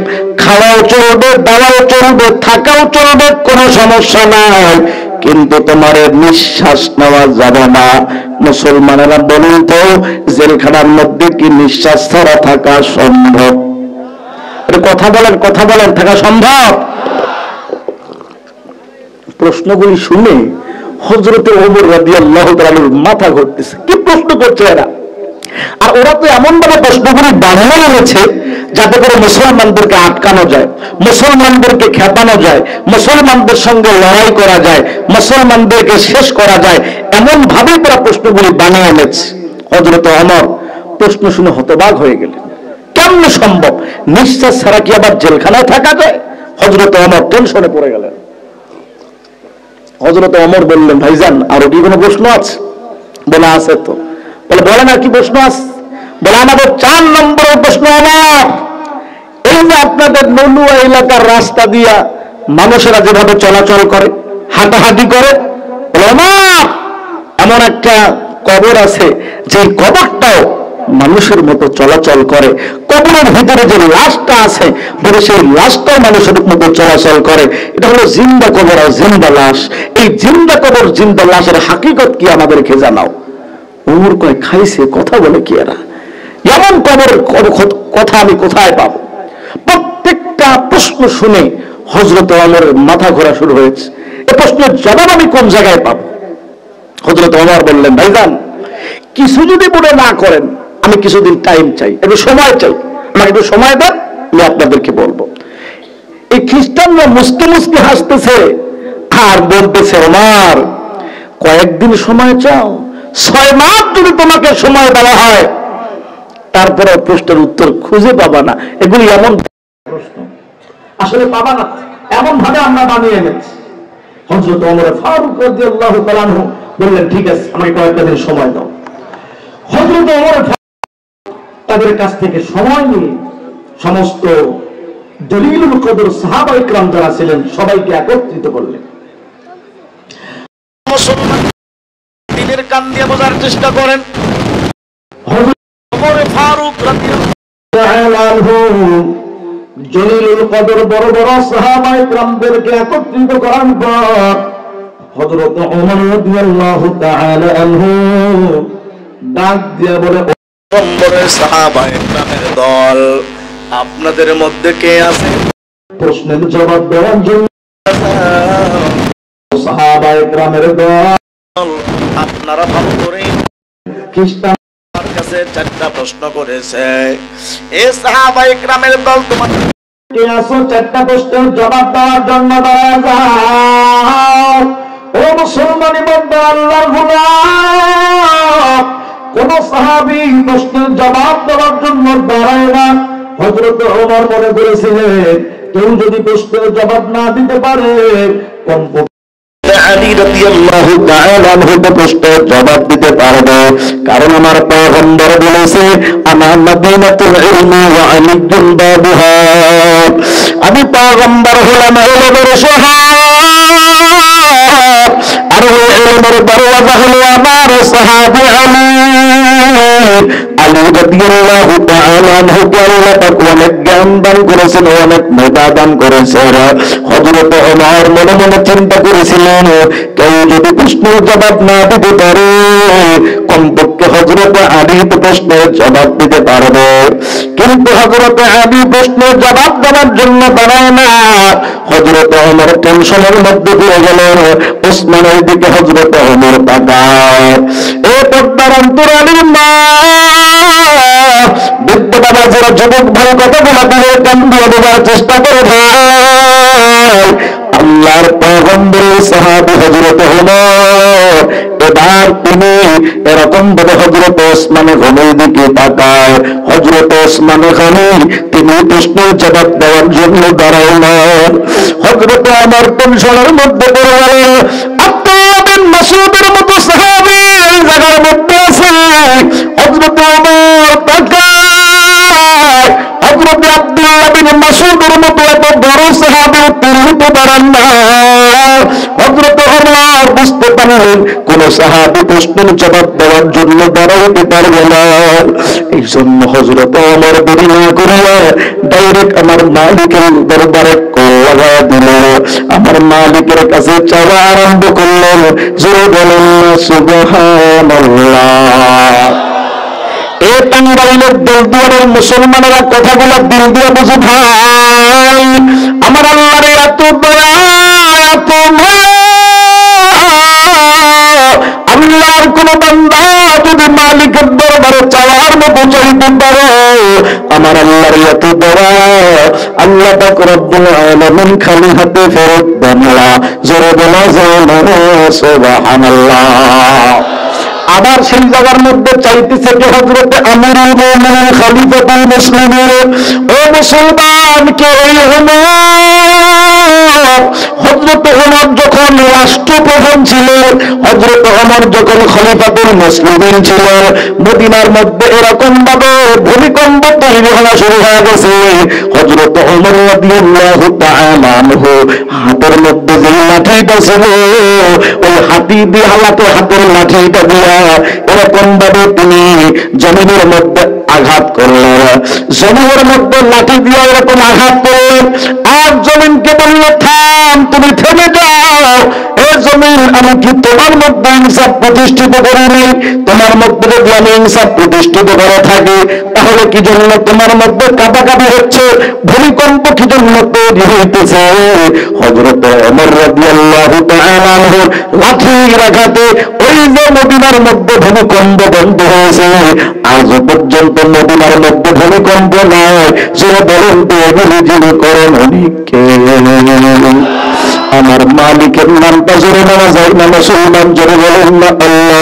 খাওয়াও চলবে, দাওয়াও চলবে, থাকাও চলবে, কোনো সমস্যা নাই, কিন্তু তোমার নিঃশ্বাস নেওয়া যাবে না। মুসলমানেরা বলুন তো, জেলখানার মধ্যে কি নিঃশ্বাস ছাড়া থাকা সম্ভব? কথা বলেন, কথা বলেন, থাকা সম্ভব? প্রশ্নগুলি শুনে হযরত ওমর রাদিয়াল্লাহু তাআলার মাথা ঘুরতেছে, কি প্রশ্ন করছে এরা? আর ওরা তো এমন ভাবে প্রশ্নগুলি বানানো এনেছে যাতে করে মুসলমানদেরকে আটকানো যায়, মুসলমানদেরকে খেপানো যায়, মুসলমানদের সঙ্গে লড়াই করা যায়, মুসলমানদেরকে শেষ করা যায়, এমন ভাবে তারা প্রশ্নগুলি বানিয়ে এনেছে। হযরত ওমর প্রশ্ন শুনে হতবাক হয়ে গেলেন, কেমন সম্ভব? নিঃশ্বাস ছাড়া কি আবার জেলখানায় থাকা যায়? হযরত ওমর টেনশনে পড়ে গেলেন। হযরত ওমর বললেন, ভাইজান আরো কি কোনো প্রশ্ন আছে? বলে আছে তো। বলে বলেন আর কি প্রশ্ন আছে? বলে আমাদের 4 নম্বরের প্রশ্ন আমার, এই যে আপনাদের নলুয়া এলাকার রাস্তা দিয়া মানুষেরা যেভাবে চলাচল করে, হাঁটাহাঁটি করে, এমন একটা কবর আছে যে কবরটাও মানুষের মতো চলাচল করে, কবরের ভিতরে যে লাশটা আছে বলে সেই লাশটাও মানুষের মতো চলাচল করে, এটা হলো জিন্দা কবর আর জিন্দা লাশ। এই জিন্দা কবর জিন্দা লাশের হাকিকত কি আমাদেরকে জানাও। ওমর কয়, খাইছে কথা বলে কি এরা, এমন কবরের কথা আমি কোথায় পাবো? প্রত্যেকটা প্রশ্ন শুনে হযরত ওমরের মাথা ঘোরা শুরু হয়েছে, এই প্রশ্নের জবাব আমি কোন জায়গায় পাবো? হযরত ওমর বললেন, ভাইজান কিছু যদি মনে না করেন, আমি কিছুদিন টাইম চাই, একটু সময় চাই, আমাকে একটু সময় দেন, আমি আপনাদেরকে বলবো। এই খ্রিস্টানরা মুসকে মুসকে হাসতেছে আর বলতেছে, ওমর কয়েকদিন সময় চাও, 6 মাস যদি তোমাকে সময় দেওয়া হয়, তারপরে প্রশ্নের উত্তর খুঁজে পাবা না। এগুলি এমন প্রশ্ন আসলে পাবা না, এমন ভাবে আমরা বানিয়ে এনেছি। হযরত ওমর ফারুক রাদিয়াল্লাহু তাআলা আনহু বললেন, ঠিক আছে আমাকে কয়েকটা দিন সময় দাও। হযরত ওমর তাদের কাছ থেকে সময় নিয়ে সমস্ত দলিলুল কদর সাহাবা ইকরাম যারা ছিলেন সবাইকে একত্রিত করলেন। মুসলমান দিনের কান দিয়ে বোঝার চেষ্টা করেন। হযরত ওমর ফারুক রাদিয়াল্লাহু আনহু জলিলুল কদর বড় বড় সাহাবা ইকরামদেরকে একত্রিত করার পর হযরত ওমর রাদিয়াল্লাহু তাআলা আনহু ডাক দিয়ে বলে, ওমরের সাহাবা ইকরামের দল, আপনাদের মধ্যে কে আছে প্রশ্নের জবাব দেওয়ার জন্য? সাহাবা ইকরামের দল, আপনারা ভালো করে খ্রিস্টান কাছে 4টা প্রশ্ন করেছে। এই সাহাবা ইকরামের দল, তোমার কে আছো 4টা প্রশ্নের জবাব দেওয়ার জন্য দাঁড়ায় যাও। ও মুসলমান ইমানদার আল্লাহর গোলাম, কোন সাহাবী প্রশ্নের জবাব দেওয়ার জন্য দাঁড়ায় না। হযরত ওমর মনে করেছিলেন কেউ যদি প্রশ্নের জবাব না দিতে পারে আলী রাদিয়াল্লাহু তাআলা আনহু প্রশ্নের জবাব দিতে পারবে, কারণ আমার পয়গম্বর বলেছে আনা মাদিনাতুল ইলমি ওয়া আলিয়্যুন বাবুহা, আমি পয়গম্বর হলাম ইলমের শহর, আর ওই ইলমের দরওয়াজা হলো আমার সাহাবী আলী। আলী রাদিয়াল্লাহু তাআলা আনহু আল্লাহ পাক অনেক জ্ঞান দান করেছেন, অনেক মেধা দান করেছেন। হযরত ওমর মনে মনে চিন্তা করেছিলেন কেউ যদি প্রশ্নের জবাব না দিতে পারে কমপক্ষে হযরত আলী তো প্রশ্নের জবাব দিতে পারবে। কিন্তু হযরত আলী প্রশ্নের জবাব দেওয়ার জন্য দাঁড়ায় না। হযরত ওমর টেনশনের মধ্যে পড়ে গেলেন। ওসমানের দিকে হযরত ওমর তাকায়। এ পর্দার অন্তরালীর মা, বৃদ্ধ বাবা যারা যুবক ভাই কথাগুলো বলে কান দিয়ে বোঝার চেষ্টা করে ভাই, আল্লাহর পয়গম্বরের সাহাবী হযরত ওমর এবার তিনি এরকম ভাবে হযরত ওসমান গনির দিকে তাকায়। হযরত ওসমান গনি তিনি প্রশ্নের জবাব দেওয়ার জন্য দাঁড়ালেন। হযরত ওমর টেনশনের মধ্যে পড়ে গেলেন। আব্দুল্লাহ বিন মাসউদের মতো সাহাবী এই জায়গার মধ্যে আছে। হযরত ওমর তাকায়, হযরত আব্দুল্লাহ বিন মাসউদের মতো এত বড় সাহাবী তিনি হতে পারেন না। হযরত ওমর বুঝতে পারলেন কোন সাহাবী প্রশ্নের জবাব দেওয়ার জন্য দাঁড়াতে পারবে না। এই জন্য হযরত ওমর দেরি না করিয়া ডাইরেক্ট আমার মালিকের দরবারে কল লাগায় দিল। আমার মালিকের কাছে চাওয়া আরম্ভ করলেন। জোরে বলেন সুবহানাল্লাহ। এই টাঙ্গাইলের দিলদুয়ারের মুসলমানেরা কথাগুলো দিল দিয়ে বুঝে ভাই, আমার আল্লাহর এত দয়া, এত আল্লাহর কোন বান্দা যদি মালিকের দরবারে চাওয়ার মতো চাইতে পারে, আমার আল্লাহর এত দয়া, আল্লাহ পাক রব্বুল আলামিন খালি হাতে ফেরত দেন না। জোরে বলা যায় না সুবহানাল্লাহ। আবার সেই জায়গার মধ্যে চাইতেছে যে হযরত আমিরুল মুমিনিন খলিফাতুল মুসলিমিন, ও মুসলমান কে এই হযরত ওমর যখন রাষ্ট্রপ্রধান ছিলেন, হযরত ওমর যখন খলিফাতুল মুসলিমিন ছিলেন, মদিনার মধ্যে এরকম ভাবে ভূমিকম্প তৈরি হওয়া শুরু হয়ে গেছে। হযরত ওমর রাদিয়াল্লাহু তাআলা আনহু হাতের মধ্যে যে লাঠিটা ছিল, ওই হাতি দিয়ে হাতের লাঠিটা দিয়া এরকম ভাবে তিনি জমিনের মধ্যে আঘাত করলেন। জমিনের মধ্যে লাঠি দিয়ে এরকম আঘাত করলেন, আর জমিনকে বলল থাম, তুমি থেমে যাও। এ জমিন, আমি কি তোমার মধ্যে ইনসাফ প্রতিষ্ঠিত করিনি? তোমার মধ্যে যদি আমি ইনসাফ প্রতিষ্ঠিত করে থাকি, তাহলে কি জন্য তোমার মধ্যে কাঁপাকাঁপি হচ্ছে? ভূমিকম্প কি জন্য তৈরি হইতেছে? হযরত ওমর রাদিয়াল্লাহু তাআলা আনহু লাঠির আঘাতে ওই যে মদিনার মধ্যে ভূমিকম্প বন্ধ হয়েছে। আজও পর্যন্ত মদিনার মধ্যে ভূমিকম্প নয়। যে বলেন তো এগুলি যিনি করেন অনেককে, আমার মালিকের নামটা জোরে নেওয়া যায় না মুসলমান? জোরে বলেন না আল্লাহ।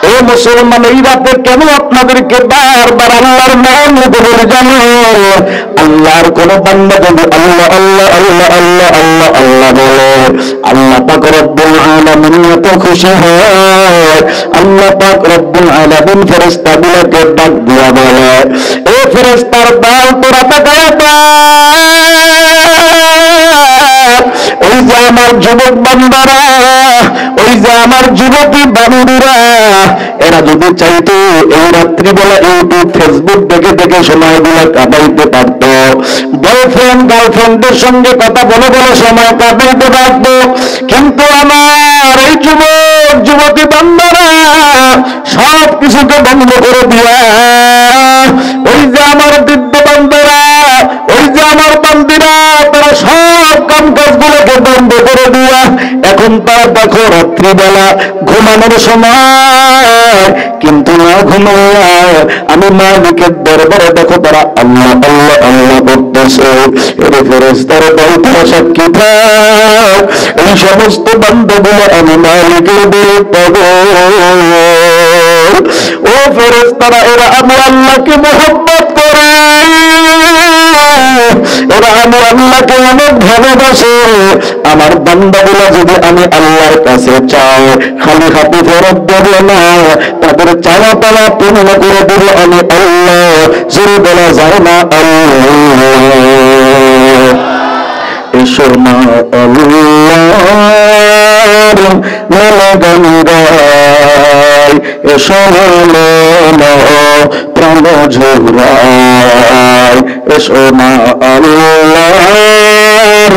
ও মুসলমান, এই রাতে কেন আপনাদেরকে বারবার আল্লাহর নাম বলে জানো? আল্লাহর কোন বান্দা যদি আল্লাহ আল্লাহ আল্লাহ আল্লাহ আল্লাহ আল্লাহ বলে, আল্লাহ পাক রব্বুল আলামিন এত খুশি হয়, আল্লাহ পাক রব্বুল আলামিন ফেরেশতাগুলোকে ডাক দিয়া বলে, এ ফেরেশতার দল তোরা তাকায় ওই যে আমার যুবক বান্দারা, ওই যে আমার যুবতী বান্ধবীরা, এরা যদি চাইতো এই রাত্রিবেলা ইউটিউব ফেসবুক দেখে দেখে সময়গুলো কাটাইতে পারত, বয়ফ্রেন্ড গার্লফ্রেন্ডের সঙ্গে কথা বলে বলে সময় কাটাইতে পারত, কিন্তু আমার এই যুবক যুবতী বান্দারা সব কিছুকে বন্ধ করে দিয়া, ওই যে আমার বৃদ্ধ বান্দারা, ওই যে আমার বান্দিরা, তারা সব কাম কাজগুলোকে বন্ধ করে দিয়া এখন তারা দেখো রাত্রিবেলা ঘুমানোর সময়, কিন্তু না ঘুমাইয়া আমি মালিকের দরবারে দেখো তারা আল্লাহ আল্লাহ আল্লাহ করতেছে। এর ফেরেশতারা বলতে সাক্ষী থাক, এই সমস্ত বান্দাগুলো আমি মালিকের দিকে পাবো। ও ফেরেশতারা, এরা আমি আল্লাহকে মহব্বত করে, এরা আমি আল্লাহকে অনেক ভালোবাসে। আমার বান্দাগুলো যদি আমি আল্লাহর কাছে চাই, খালি হাতে ফেরত দেবো না, তাদের চাওয়া পাওয়া পূর্ণ করে দেব আমি আল্লাহ। জোরে বলা যায় না আল্লাহ। এসো না আল্লাহর গান গাই, এসো না প্রাণ ঝুরাই, এসো না আল্লাহর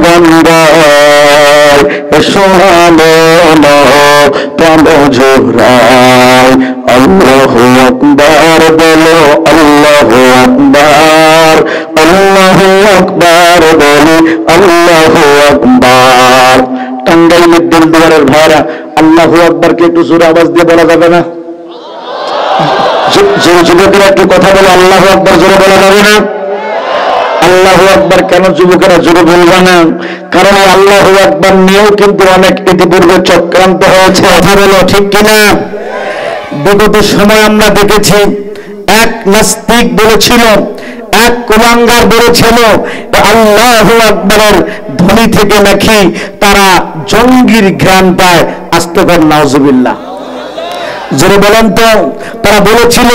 গান গাই, এসো না প্রাণ ঝুরাই। আল্লাহু আকবার বলো, আল্লাহু আকবার, আল্লাহু আকবার বলো, আল্লাহু আকবার। টাঙ্গাইল মধ্যে দুয়ারের ভাইরা, আল্লাহু আকবারকে একটু জোরে আওয়াজ দিয়ে বলা যাবে না? যুবকেরা একটু কথা বলে আল্লাহু আকবার জোরে বলা যাবে না? আল্লাহু আকবার কেন যুবকেরা জোরে বলবে না? কারণ আল্লাহু আকবার নিয়েও কিন্তু অনেক ইতিপূর্বে চক্রান্ত হয়েছে। কথা বলো ঠিক কিনা? বিগত সময় আমরা দেখেছি এক নাস্তিক বলেছিল, এক কুলাঙ্গার বলেছিল আল্লাহু আকবারের ধ্বনি থেকে নাকি তারা জঙ্গির ঘ্রাণ পায়। আস্তাগফিরুল্লাহ, নাউজুবিল্লাহ। জোরে বলেন তো। তারা বলেছিল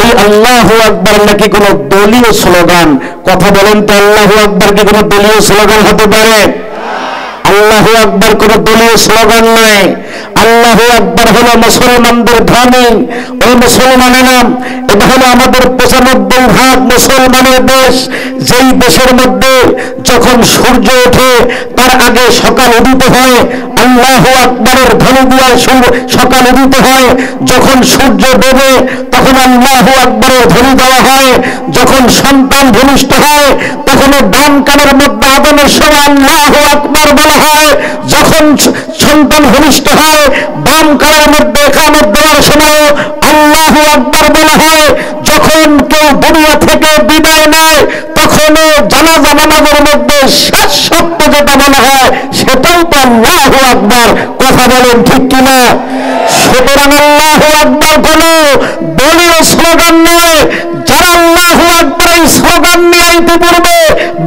এই আল্লাহু আকবার নাকি কোনো দলীয় স্লোগান। কথা বলেন তো, আল্লাহু আকবার কি কোনো দলীয় স্লোগান হতে পারে? আল্লাহু আকবার কোনো দলীয় স্লোগান নয়। আল্লাহু আকবার হলো মুসলমানদের ধ্বনি। ওই মুসলমানেরা, এটা হলো আমাদের 95% মুসলমানের দেশ। যেই দেশের মধ্যে যখন সূর্য ওঠে তার আগে সকাল উদিত হয়, আল্লাহু আকবারের ধ্বনি দিয়ে সকাল উদিত হয়। যখন সূর্য ডোবে তখন আল্লাহু আকবারের ধ্বনি দেওয়া হয়। যখন সন্তান ভূমিষ্ঠ হয় তখন ডান কানের মধ্যে আদমের সময় আল্লাহু আকবার বলা হয়। যখন সন্তান ভূমিষ্ঠ হয় বাম কানের মধ্যে ইকামত দেওয়ার সময় আল্লাহু আকবার বলা হয়। যখন কেউ দুনিয়া থেকে বিদায় নেয় তখনও জানাজা নামাজের মধ্যে শেষ শব্দ যেটা বলা হয় সেটাও তো আল্লাহু আকবার। কথা বলেন ঠিক কিনা? সুতরাং আল্লাহু আকবার কোনো দলীয় স্লোগান নয়। যারা আল্লাহু আকবার এই স্লোগান নিয়ে ইতিপূর্বে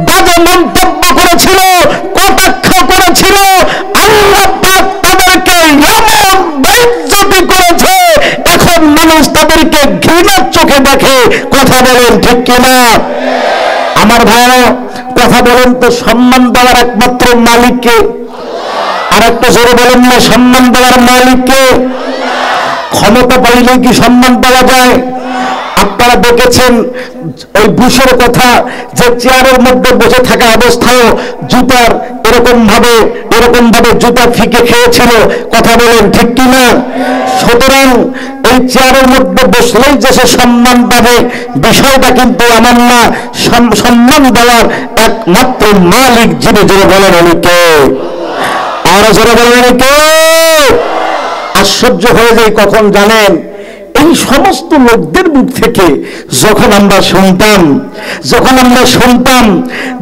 বাজে মন্তব্য করেছিল, কটাক্ষ করেছিল, আল্লাহ পাক তাদেরকে এমন বেইজ্জতি করেছে, এখন মানুষ তাদেরকে ঘৃণার চোখে দেখে। কথা বলেন ঠিক কিনা? আমার ভাইরা কথা বলেন তো, সম্মান দেওয়ার একমাত্র মালিককে? আর একটা জোরে বলেন না, সম্মান দেওয়ার মালিককে? ক্ষমতা পাইলে কি সম্মান পাওয়া যায়? আপনারা দেখেছেন ওই বুশের কথা, যে চেয়ারের মধ্যে বসে থাকা অবস্থায় জুতার এরকম ভাবে জুতা ফিকে খেয়েছিল। কথা বলেন ঠিক কিনা? সুতরাং এই চেয়ারের মধ্যে বসলেই যে সে সম্মান পাবে বিষয়টা কিন্তু এমন না। সম্মান দেওয়ার একমাত্র মালিক যিনি, জোরে বলেন উনি কে? আর জোরে বলেন উনি কে? আশ্চর্য হয়ে যায় কখন জানেন? এই সমস্ত লোকদের মুখ থেকে যখন আমরা শুনতাম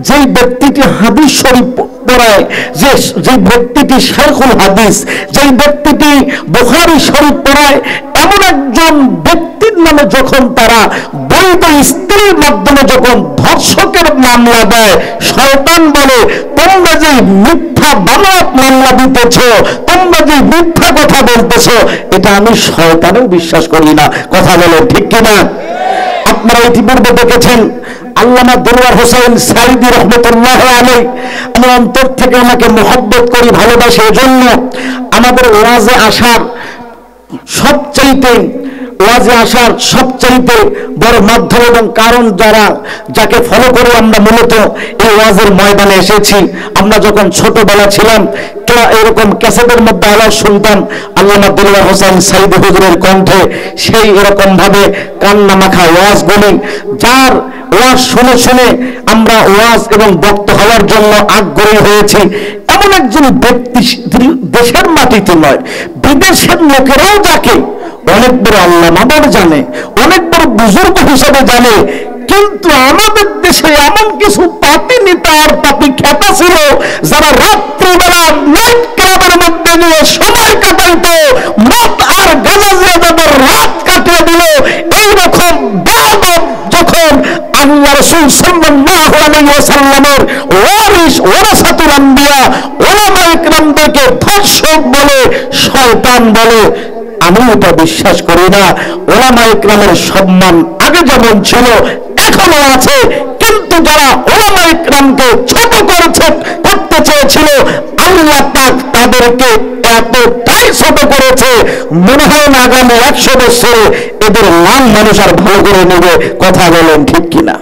যেই ব্যক্তিটি হাদিস শরীফ পড়ায়, যে ব্যক্তিটি শাইখুল হাদিস, যেই ব্যক্তিটি বুখারী শরীফ পড়ায়, এমন একজন ব্যক্তির নামে যখন তারা বৈধ স্ত্রীর মাধ্যমে যখন ধর্ষকের মামলা দেয়, শয়তান বলে তোমরা যে মিথ্যা বানোয়াট মামলা দিতেছ, তোমরা যে মিথ্যা কথা বলতেছ, এটা আমি শয়তানেও বিশ্বাস করি না। কথা বলে ঠিক কিনা? আপনারা ইতিপূর্বে দেখেছেন আল্লামা দেলোয়ার হোসেন সাঈদী রহমতুল্লাহ আলাইহি, আমি অন্তর থেকে ওনাকে মহব্বত করি, ভালোবাসি। এজন্য আমাদের ওয়াজে আসার সবচাইতে বড় মাধ্যম এবং কারণ যাকে ফলো করে আমরা মূলত এই ওয়াজের ময়দানে এসেছি। আমরা যখন ছোটবেলা ছিলাম এরকম ক্যাসেটের মধ্যে আওয়াজ শুনতাম আল্লামা দেলোয়ার হোসেন সাঈদী হুজুরের কণ্ঠে, সেই এরকম ভাবে কান্না মাখা ওয়াজ গুলি, যার ওয়াজ শুনে শুনে আমরা ওয়াজ এবং বক্তা হওয়ার জন্য আগ্রহী হয়েছি। এমন একজন ব্যক্তি দেশের মাটিতে নয়, বিদেশের লোকেরাও যাকে অনেক বড় আল্লামা জানে, অনেক বড় বুজুর্গ হিসেবে জানে, কিন্তু আমাদের দেশে এমন কিছু পাপী নেতা আর পাপী খ্যাতা ছিল যারা রাত্রিবেলা নাইট ক্লাবের মধ্যে নিয়ে সময় কাটাইতো, মদ আর গাঁজা দিয়ে যাদের রাত কাটিয়ে দিল। এইরকম বেয়াদব যখন আল্লাহ রাসূল সাল্লাল্লাহু আলাইহি ওয়াসাল্লামের ওয়ারিস ওয়ারাসাতুল আম্বিয়া উলামায়ে কেরামদেরকে ধর্ষক বলে, শয়তান বলে, আমি এটা বিশ্বাস করি না। উলামায়ে কেরামের সম্মান আগে যেমন ছিল এখনো আছে, কিন্তু যারা উলামায়ে কেরামকে ছোট করতে চেয়েছিল আল্লাহ পাক তাদেরকে এতটাই ছোট করেছে, মনে হয় না আগামী 100 বছরে এদের নাম মানুষ আর ভালো করে নেবে। কথা বলেন ঠিক কিনা?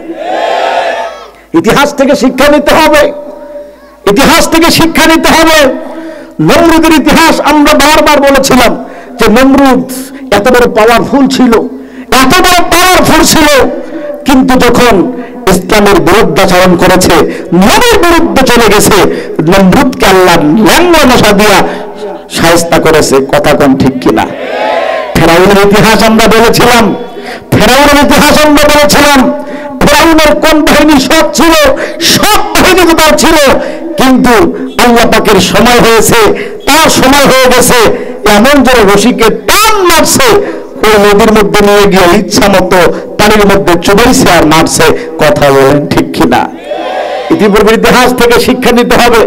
ইতিহাস থেকে শিক্ষা নিতে হবে, ইতিহাস থেকে শিক্ষা নিতে হবে। নমরুদের ইতিহাস আমরা বারবার বলেছিলাম যে নমরুদ এত বড় পাওয়ারফুল ছিল, এত বড় পাওয়ারফুল ছিল, কিন্তু যখন ইসলামের বিরুদ্ধাচরণ করেছে, নবীর বিরুদ্ধে চলে গেছে, নমরুদকে আল্লাহ ল্যাংড়া মশা দিয়া শায়েস্তা করেছে। কথা কোন ঠিক কিনা? ফেরাউনের ইতিহাস আমরা বলেছিলাম, ফেরাউনের কোন বাহিনী সব ছিল, সব বাহিনী তার ছিল, কিন্তু আল্লাহ পাকের সময় হয়েছে, তার সময় হয়ে গেছে, এমন জোরে রশিকে টান মারছে, ওই নদীর মধ্যে নিয়ে গিয়ে ইচ্ছা মতো পানির মধ্যে চুবাইছে আর মারছে। কথা বলেন ঠিক কিনা? ইতিপূর্বে ইতিহাস থেকে শিক্ষা নিতে হবে।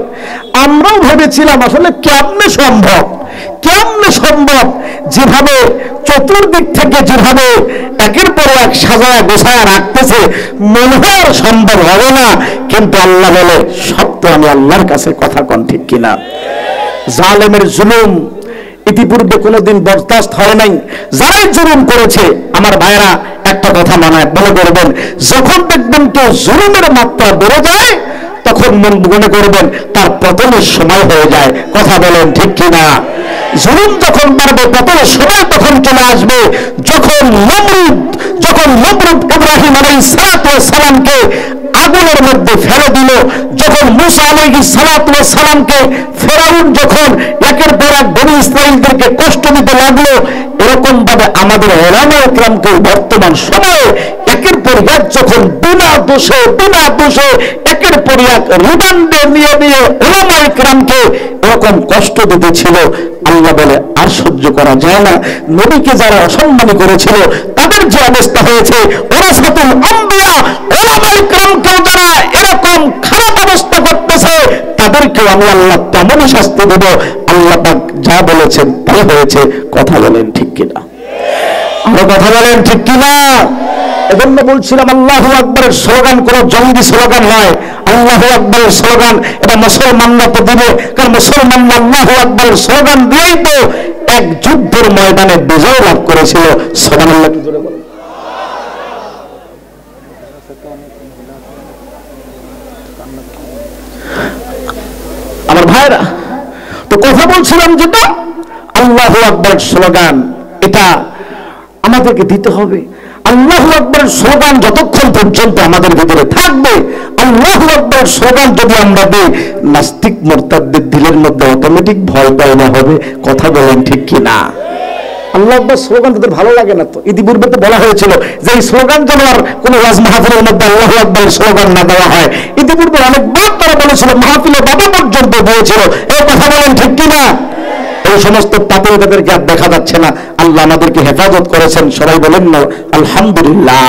আমরাও ভেবেছিলাম আসলে কেমনে সম্ভব, যেভাবে চতুর্দিক থেকে যেভাবে একের পর এক সাজায় গোছায় রাখতেছে, মনে হয় আর সম্ভব হবে না, কিন্তু আল্লাহ বলে সব তো আমি আল্লাহর কাছে। কথা কন ঠিক কিনা? জালেমের জুলুম ইতিপূর্বে কোনোদিন বরদাস্ত হয় নাই। যারাই জুলুম করেছে আমার ভাইরা একটা কথা মনে করবেন, যখন দেখবেন কেউ জুলুমের মাত্রা বেড়ে যায় তখন মনে করবেন তার পতনের সময় হয়ে যায়। কথা বলেন ঠিক কিনা? জুলুম যখন বাড়বে পতনের সময় তখন চলে আসবে। যখন নমরুদ ইব্রাহিম আলাইহিস সালামকে আগুনের মধ্যে ফেলে দিল, যখন মুসা আলাইহিস সালামকে ফেরাউন যখন একের পর এক বনী ইসরাঈলদেরকে কষ্ট দিতে লাগলো, এরকম ভাবে আমাদের উলামায়ে কেরামকে বর্তমান সময়ে একের পর এক যখন বিনা দোষে একের পর এক রিমান্ডে নিয়ে উলামায়ে কেরামকে এরকম কষ্ট দিতেছিল, আল্লাহ বলে আর সহ্য করা যায় না। নবীকে যারা অসম্মানী করেছিল তাদের যে অবস্থা হয়েছে, ওয়ারাসাতুল আম্বিয়া উলামায়ে কেরামকেও যারা এরকম খারাপ অবস্থা করতেছে তাদেরকেও আমি আল্লাহ তেমনই শাস্তি দেব। আল্লাহ পাক যা বলেছেন তাই হয়েছে। কথা বলেন ঠিক কিনা? আরো কথা বলেন ঠিক কিনা? এজন্য বলছিলাম আল্লাহু আকবারের স্লোগান কোন জঙ্গি স্লোগান নয়। আল্লাহু আকবারের স্লোগান এটা মুসলমানরা তো দিবে, কারণ মুসলমানরা আল্লাহু আকবারের স্লোগান দিয়েই তো এক যুদ্ধের ময়দানে বিজয় লাভ করেছিল। সুবহানাল্লাহ কি জোরে বলেন। আমার ভাইরা তো কথা বলছিলাম যেটা আল্লাহু আকবার স্লোগান, এটা আমাদেরকে দিতে হবে। আল্লাহু আকবার স্লোগান যতক্ষণ পর্যন্ত আমাদের ভিতরে থাকবে, আল্লাহু আকবার স্লোগান যদি আমরা দিই, নাস্তিক মুরতাদদের দিলের মধ্যে অটোমেটিক ভয় পাওয়া হবে। কথা বলেন ঠিক কিনা? আল্লাহু আকবার স্লোগান তাদের ভালো লাগে না। তো ইতিপূর্বে তো বলা হয়েছিল যে এই স্লোগান যেন আর কোন ওয়াজ মাহফিলের মধ্যে আল্লাহু আকবার স্লোগান না দেওয়া হয়। ইতিপূর্বে অনেকবার তারা বলেছিল, মাহফিলে বাবা পর্যন্ত দিয়েছিল। এই কথা বলেন ঠিক কিনা? এই সমস্ত পাপিদেরকে আর দেখা যাচ্ছে না। আল্লাহ আমাদেরকে হেফাজত করেছেন, সবাই বলেন না আলহামদুলিল্লাহ।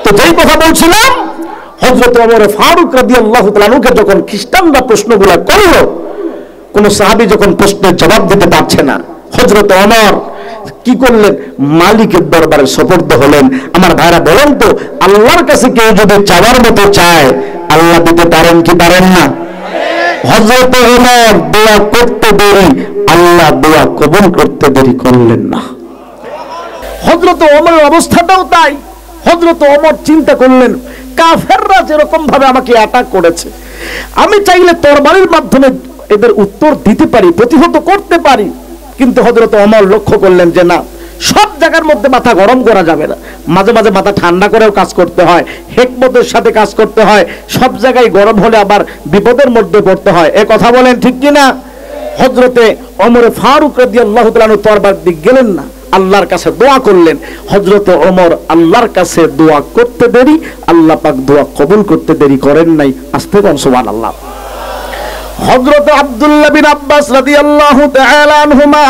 তো যেই কথা বলছিলাম, হযরত ওমর ফারুক রাদিয়াল্লাহু তাআলা আনহুকে যখন খ্রিস্টানরা প্রশ্নগুলো করলো, কোন সাহাবী যখন প্রশ্নের জবাব দিতে পারছে না, হযরত ওমর কি করলেন? মালিকের দরবারে সুপর্দ হলেন। আমার ভাইরা বলেন তো, আল্লাহর কাছে কেউ যদি চাওয়ার মতো চায়, আল্লাহ দিতে পারেন কি পারেন না? হযরত ওমর দোয়া করতে দেরি, আল্লাহ দোয়া কবুল করতে দেরি করলেন না। হযরত ওমরের অবস্থাটাও তাই। হযরত ওমর চিন্তা করলেন, কাফেররা যেরকম ভাবে আমাকে অ্যাটাক করেছে, আমি চাইলে তরবারির মাধ্যমে এদের উত্তর দিতে পারি, প্রতিহত করতে পারি। কিন্তু হযরত ওমর লক্ষ্য করলেন যে না, সব জায়গার মধ্যে মাথা গরম করা যাবে না, মাঝে মাঝে মাথা ঠান্ডা করেও কাজ করতে হয়, হিকমতের সাথে কাজ করতে হয়। সব জায়গায় গরম হলে আবার বিপদের মধ্যে পড়তে হয়। এ কথা বলেন ঠিক কিনা? হযরতে ওমর ফারুক রাদিয়াল্লাহু তাআলা আনহু তরবার দিক গেলেন না, আল্লাহর কাছে দোয়া করলেন। হযরত ওমর আল্লাহর কাছে দোয়া করতে দেরি, আল্লাহ পাক দোয়া কবুল করতে দেরি করেন নাই। আস্তে বল সুবহানাল্লাহ। হযরত আব্দুল্লাহ বিন আব্বাস রাদিয়াল্লাহু তাআলা আনহুমা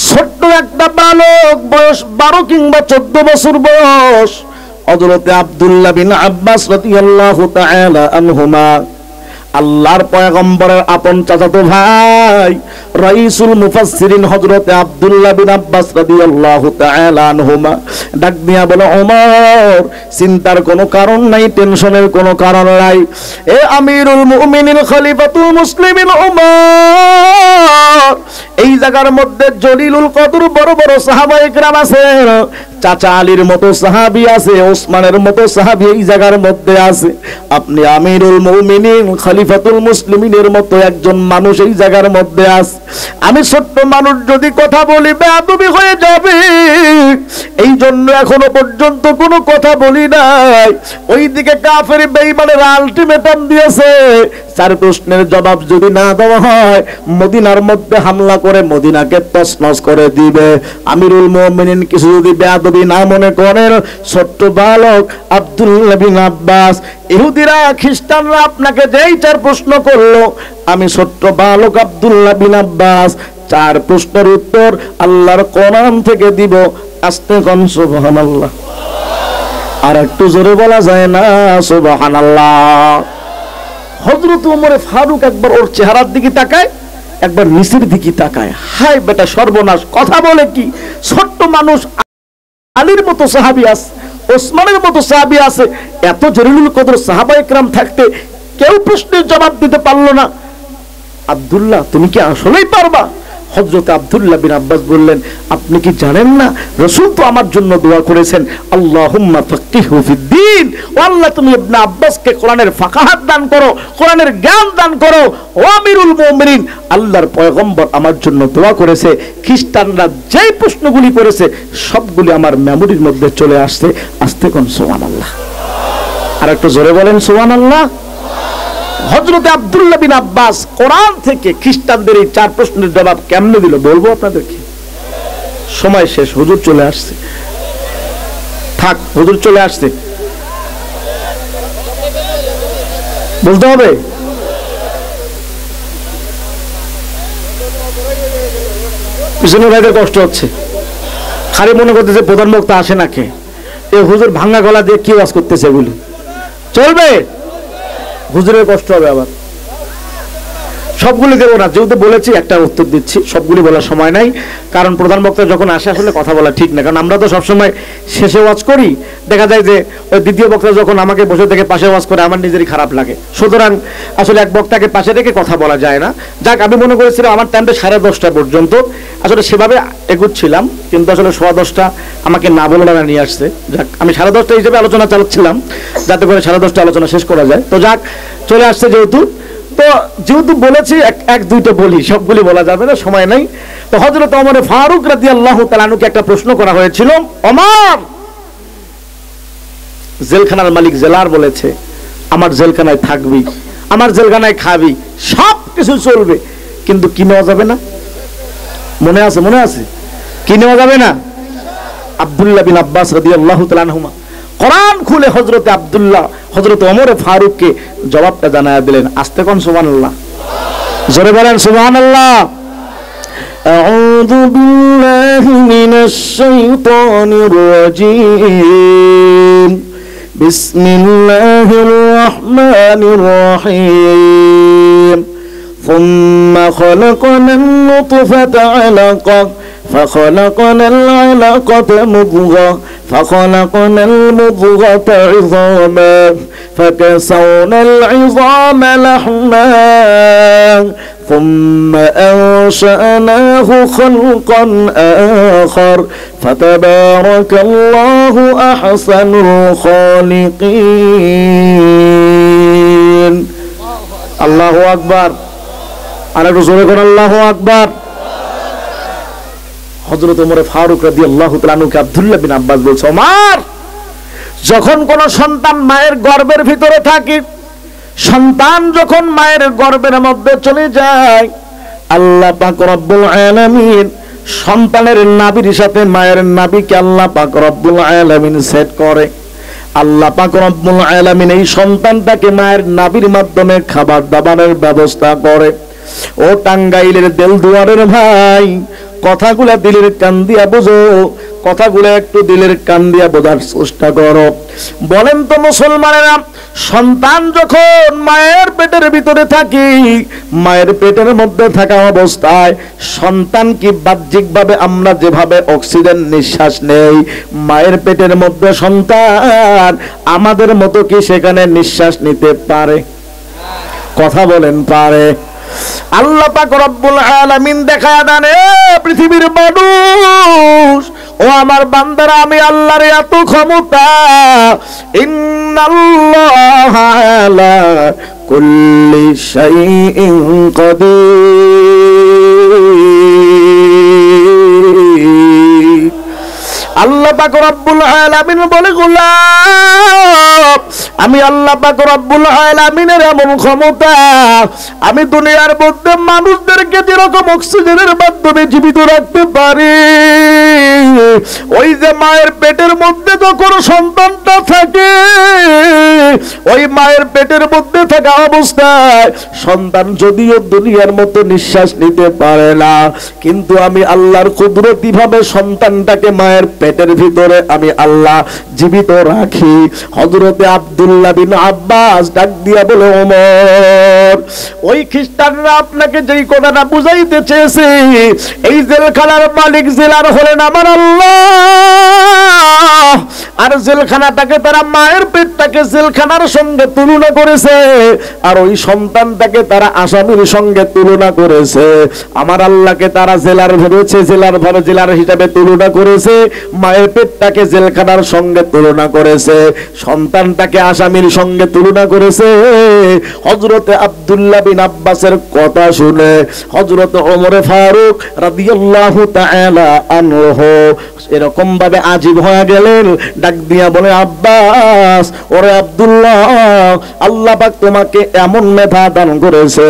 ছোট্ট একটা বালক, বয়স 12 কিংবা 14 বছর বয়স। হযরত আব্দুল্লাহ বিন আব্বাস রাদিয়াল্লাহু তাআলা আনহুমা আল্লাহর পয়গম্বরের আপন চাচাতো ভাই, রাইসুল মুফাসসিরিন হযরত আব্দুল্লাহ বিন আব্বাস রাদিয়াল্লাহু তাআলা আনহুমা ডাক দিয়া বলে, ওমর চিন্তার কোনো কারণ নাই, টেনশনের কোনো কারণ নাই। এ আমিরুল মুমিনিন খলিফাতুল মুসলিমিন ওমর, এই জায়গার মধ্যে জলিলুল কদর বড় বড় সাহাবায়ে কেরাম আছেন, চাচা আলীর মতো সাহাবী আছে, ওসমানের মতো সাহাবী এই জায়গার মধ্যে আছে। আপনি আমিরুল মুমিনিন খলিফাতুল মুসলিমিনের মতো একজন মানুষ এই জায়গার মধ্যে আছে। আমি ছোট্ট মানুষ যদি কথা বলি বেয়াদবি হয়ে যাবে, এই জন্য এখনো পর্যন্ত কোনো কথা বলি নাই। ওইদিকে কাফের বেঈমানের আলটিমেটাম দিয়েছে, 4 প্রশ্নের জবাব যদি না দেওয়া হয়, মদিনার মধ্যে হামলা করে মদিনাকে তছনছ করে দিবে। আমিরুল মুমিনিন কিছু যদি বেয়াদবি না মনে করেন, ছোট্ট বালক আব্দুল্লাহ বিন আব্বাস, ইহুদিরা খ্রিস্টানরা আপনাকে যেই 4 প্রশ্ন করলো, আমি ছোট্ট বালক আব্দুল্লাহ বিন আব্বাস 4 প্রশ্নের উত্তর আল্লাহর কোরআন থেকে দিব। আস্তে কোন সুবহানাল্লাহ। আর একটু জোরে বলা যায় না সুবহানাল্লাহ। হযরত ওমর ফারুক একবার ওর চেহারার দিকে তাকায়, একবার নিচের দিকে তাকায়। হায় বেটা সর্বনাশ, কথা বলে কি? ছোট্ট মানুষ, আলীর মতো সাহাবী আছে, ওসমানের মতো সাহাবী আছে, এত জলিলুল কদর সাহাবায়ে কেরাম থাকতে কেউ প্রশ্নের জবাব দিতে পারলো না। আব্দুল্লাহ তুমি কি আসলেই পারবা? হযরত আব্দুল্লাহ বিন আব্বাস বললেন, আপনি কি জানেন না রাসূল তো আমার জন্য দোয়া করেছেন, আল্লাহুম্মা ফাক্কিহু ফিদ্দীন, ও আল্লাহ তুমি ইবনে আব্বাসকে কোরআনের ফাকাহাত দান করো, কোরআনের জ্ঞান দান করো। ও আমিরুল মুমিনিন, আল্লাহর পয়গম্বর আমার জন্য দোয়া করেছে। খ্রিস্টানরা যেই প্রশ্নগুলি করেছে সবগুলি আমার মেমোরির মধ্যে চলে আসছে। আস্তে কোন সুবহানাল্লাহ। আর একটু জোরে বলেন সুবহানাল্লাহ। হযরত আব্দুল্লাহ বিন আব্বাস কোরআন থেকে খ্রিস্টানদের এই 4 প্রশ্নের জবাব কেমনে দিল বলবো আপনাদেরকে। সময় শেষ, হুজুর চলে আসছে। থাক, হুজুর চলে আসছে, বলতে হবে। পিছনে ভাইদের কষ্ট হচ্ছে, খালি মনে করতেছে প্রধান বক্তা আসে না কে, এ হুজুর ভাঙ্গা গলা দিয়ে কি ওয়াজ করতেছে বলি চলবে? হুজুরের কষ্ট হবে। আবার সবগুলি দেবো না, যেহেতু বলেছি একটা উত্তর দিচ্ছি, সবগুলি বলার সময় নাই, কারণ প্রধান বক্তা যখন আসে আসলে কথা বলা ঠিক না। কারণ আমরা তো সবসময় শেষে ওয়াজ করি, দেখা যায় যে ওই দ্বিতীয় বক্তা যখন আমাকে বসে থেকে পাশে ওয়াজ করে আমার নিজেরই খারাপ লাগে। সুতরাং আসলে এক বক্তাকে পাশে রেখে কথা বলা যায় না। যাক, আমি মনে করেছিলাম আমার টাইমটা 10:30 পর্যন্ত, আসলে সেভাবে এগুচ্ছিলাম, কিন্তু আসলে 10:15 আমাকে না বলে না নিয়ে আসছে। যাক, আমি 10:30 হিসেবে আলোচনা চালাচ্ছিলাম যাতে করে 10:30 আলোচনা শেষ করা যায়। তো যাক, চলে আসছে যেহেতু বলেছি, 1-2টা বলি, সবগুলি বলা যাবে না, সময় নাই। তো হযরত ওমর ফারুক রাদিয়াল্লাহু তাআলা আনহুকে একটা প্রশ্ন করা হয়েছিল, ওমর, জেলখানার মালিক জেলার বলেছে আমার জেলখানায় থাকবি, আমার জেলখানায় খাবি, সব কিছু চলবে, কিন্তু কি নেওয়া যাবে না? মনে আছে কি নেওয়া যাবে না? আব্দুল্লাহ বিন আব্বাস রাদিয়াল্লাহু তাআলা আনহুমা কোরআন খুলে হযরত ওমর ফারুককে জবাবটা জানায়া দিলেন। আস্তে কোন সুবহানাল্লাহ, জোরে বলেন সুবহানাল্লাহ। أعوذ بالله من الشيطان الرجيم بسم الله الرحمن الرحيم ثم خلقنا النطفة علقة فخلقنا العلقة مضغة فخلقنا المضغة عظاما فكسونا العظام لحما ثم أنشأناه خلقا آخر فتبارك الله أحسن الخالقين الله أكبر أنا رسول الله أكبر হযরত ওমর ফারুক রাদিয়াল্লাহু তাআলা আনহুকে আব্দুল্লাহ বিন আব্বাস বলছে, ওমর, যখন কোন সন্তান মায়ের গর্ভের ভিতরে থাকে, সন্তান যখন মায়ের গর্ভের মধ্যে চলে যায়, আল্লাহ পাক রব্বুল আলামিন সন্তানের নাভির সাথে মায়ের নাভিকে আল্লাহ পাক রব্বুল আলামিন সেট করে। আল্লাহ পাক রব্বুল আলামিন এই সন্তানটাকে মায়ের নাভির মাধ্যমে খাবার দাবারের ব্যবস্থা করে। ও টাঙ্গাইলের দেলদুয়ারের ভাই, কথাগুলা দিলের কান দিয়া বুঝো, কথাগুলো একটু দিলের কান দিয়া বোঝার চেষ্টা করো। বলেন তো মুসলমানেরা, সন্তান যখন মায়ের পেটের ভিতরে থাকে, মায়ের পেটের মধ্যে থাকা অবস্থায় সন্তান কি বাহ্যিকভাবে আমরা যেভাবে অক্সিজেন নিঃশ্বাস নেই, মায়ের পেটের মধ্যে সন্তান আমাদের মতো কি সেখানে নিঃশ্বাস নিতে পারে? কথা বলেন, পারে? আল্লাহ পাক রব্বুল আলামিন দেখায় দেন, পৃথিবীর মানুষ, ও আমার বান্দারা, আমি আল্লাহর এত ক্ষমতা, ইন্নাল্লাহা আলা কুল্লি শাইইন কাদির। আল্লাহ পাক রব্বুল আলামিন বলে, গোলাম, আমি আল্লাহ পাক রব্বুল আলামিনের এমন ক্ষমতা, আমি দুনিয়ার মধ্যে মানুষদেরকে যেরকম অক্সিজেনের মাধ্যমে জীবিত রাখতে পারি, ওই যে মায়ের পেটের মধ্যে যখন সন্তানটা থাকে, ওই মায়ের পেটের মধ্যে থাকা অবস্থায় সন্তান যদিও দুনিয়ার মতো নিঃশ্বাস নিতে পারে না, কিন্তু আমি আল্লাহর কুদরতি ভাবে সন্তানটাকে মায়ের পেটের ভিতরে আমি আল্লাহ জীবিত রাখি। হযরতে আব্দুল্লাহ বিন আব্বাস ডাক দিয়া বলে, ওমর, ওই খ্রিস্টানরা আপনাকে যেই কথাটা বুঝাইতে চেয়েছে, এই জেলখানার মালিক জেলার হলেন আমার আল্লাহ, আর জেলখানাটাকে তারা মায়ের পেটটাকে জেলখানার সঙ্গে তুলনা করেছে, আর ওই সন্তানটাকে তারা আসামির সঙ্গে তুলনা করেছে। আমার আল্লাহকে তারা জেলার ভেবেছে, জেলার হিসাবে তুলনা করেছে, মায়ের পেটটাকে জেলখানার সঙ্গে তুলনা করেছে, সন্তানটাকে আসামির সঙ্গে তুলনা করেছে। হযরতে আব্দুল্লাহ বিন আব্বাসের কথা শুনে হযরত ওমর ফারুক রাদিয়াল্লাহু তাআলা আনহু এরকম ভাবে আজীব হয়ে গেলেন, ডাক দিয়া বলে, আব্বাস, ওরে আব্দুল্লাহ, আল্লাহ পাক তোমাকে এমন মেধা দান করেছে,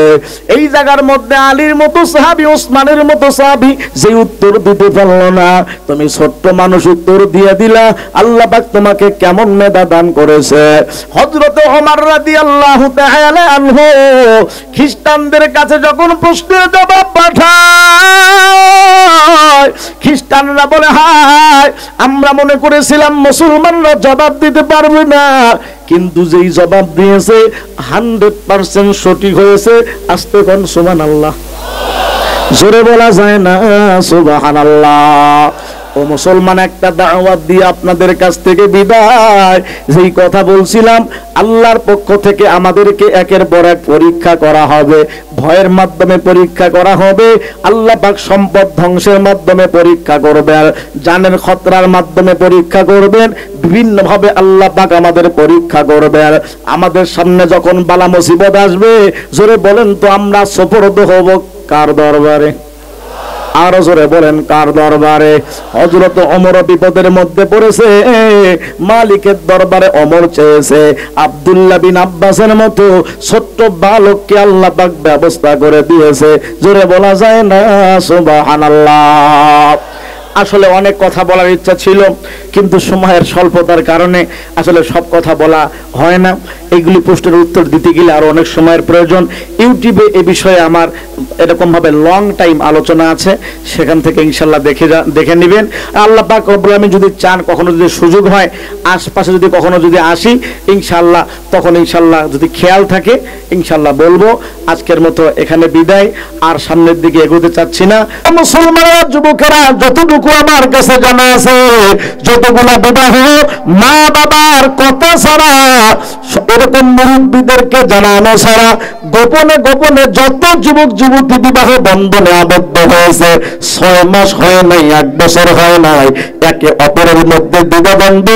এই জায়গার মধ্যে আলীর মতো সাহাবী, ওসমানের মতো সাহাবী যে উত্তর দিতে পারলো না, তুমি ছোট্ট মানুষ উত্তর দিয়ে দিলা, আল্লাহ পাক তোমাকে কেমন মেধা দান করেছে। হযরত ওমর রাদিয়াল্লাহু তাআলা আনহু খ্রিস্টানদের কাছে যখন প্রশ্নের জবাব পাঠায়, খ্রিস্টানরা বলে, হায়, আমরা মনে করেছিলাম মুসলমানরা জবাব দিতে পারবে না, কিন্তু যেই জবাব দিয়েছে 100% সঠিক হয়েছে। আস্তে কোন সুবহানাল্লাহ, জোরে বলা যায় না সুবহানাল্লাহ। ও মুসলমান, একটা দাওয়াত দিয়ে আপনাদের কাছ থেকে বিদায়, যেই কথা বলছিলাম, আল্লাহর পক্ষ থেকে আমাদেরকে একের পর এক পরীক্ষা করা হবে, ভয়ের মাধ্যমে পরীক্ষা করা হবে, আল্লাহ পাক সম্পদ ধ্বংসের মাধ্যমে পরীক্ষা করবেন, জানের খতরার মাধ্যমে পরীক্ষা করবেন, বিভিন্ন ভাবে আল্লাহ পাক আমাদের পরীক্ষা করবেন। আমাদের সামনে যখন বালা মুসিবত আসবে, জোরে বলেন তো, আমরা সুপর্দ হব কার দরবারে? আরো জোরে বলেন, কার দরবারে? হযরত ওমর বিপদের মধ্যে পড়েছে, মালিকের দরবারে ওমর চেয়েছে, আব্দুল্লাহ বিন আব্বাসের মতো ছোট্ট বালককে আল্লাহ পাক ব্যবস্থা করে দিয়েছে। জোরে বলা যায় না সুবহানাল্লাহ। আসলে অনেক কথা বলার ইচ্ছা ছিল, কিন্তু সময়ের স্বল্পতার কারণে আসলে সব কথা বলা হয় না। এইগুলি প্রশ্নের উত্তর দিতে গেলে আরো অনেক সময়ের প্রয়োজন। ইউটিউবে এ বিষয়ে আমার এরকম ভাবে লং টাইম আলোচনা আছে, সেখান থেকে ইনশাল্লাহ দেখে নেবেন। আল্লাহ পাক রব্বুল আলামিন যদি চান, কখনো যদি সুযোগ হয়, আশপাশে যদি কখনো যদি আসি ইনশাল্লাহ, তখন ইনশাল্লাহ যদি খেয়াল থাকে ইনশাল্লাহ বলবো। আজকের মতো এখানে বিদায়, আর সামনের দিকে এগোতে চাচ্ছি না। মুসলমানরা, যুবকেরা, যতটুকু আমার কাছে জানা আছে, যতগুলা বিবাহ মা বাবার কথা ছাড়া, এরকম মুরব্বীদেরকে জানানো ছাড়া গোপনে গোপনে যত যুবক যুবতী বিবাহ বন্ধনে আবদ্ধ হয়েছে, 6 মাস হয় নাই, 1 বছর হয় নাই, একে অপরের মধ্যে দ্বিধাদ্বন্দ্ব,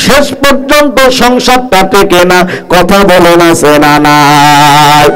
শেষ পর্যন্ত সংসারটা টেকে না। কথা বলেন আছে না নাই?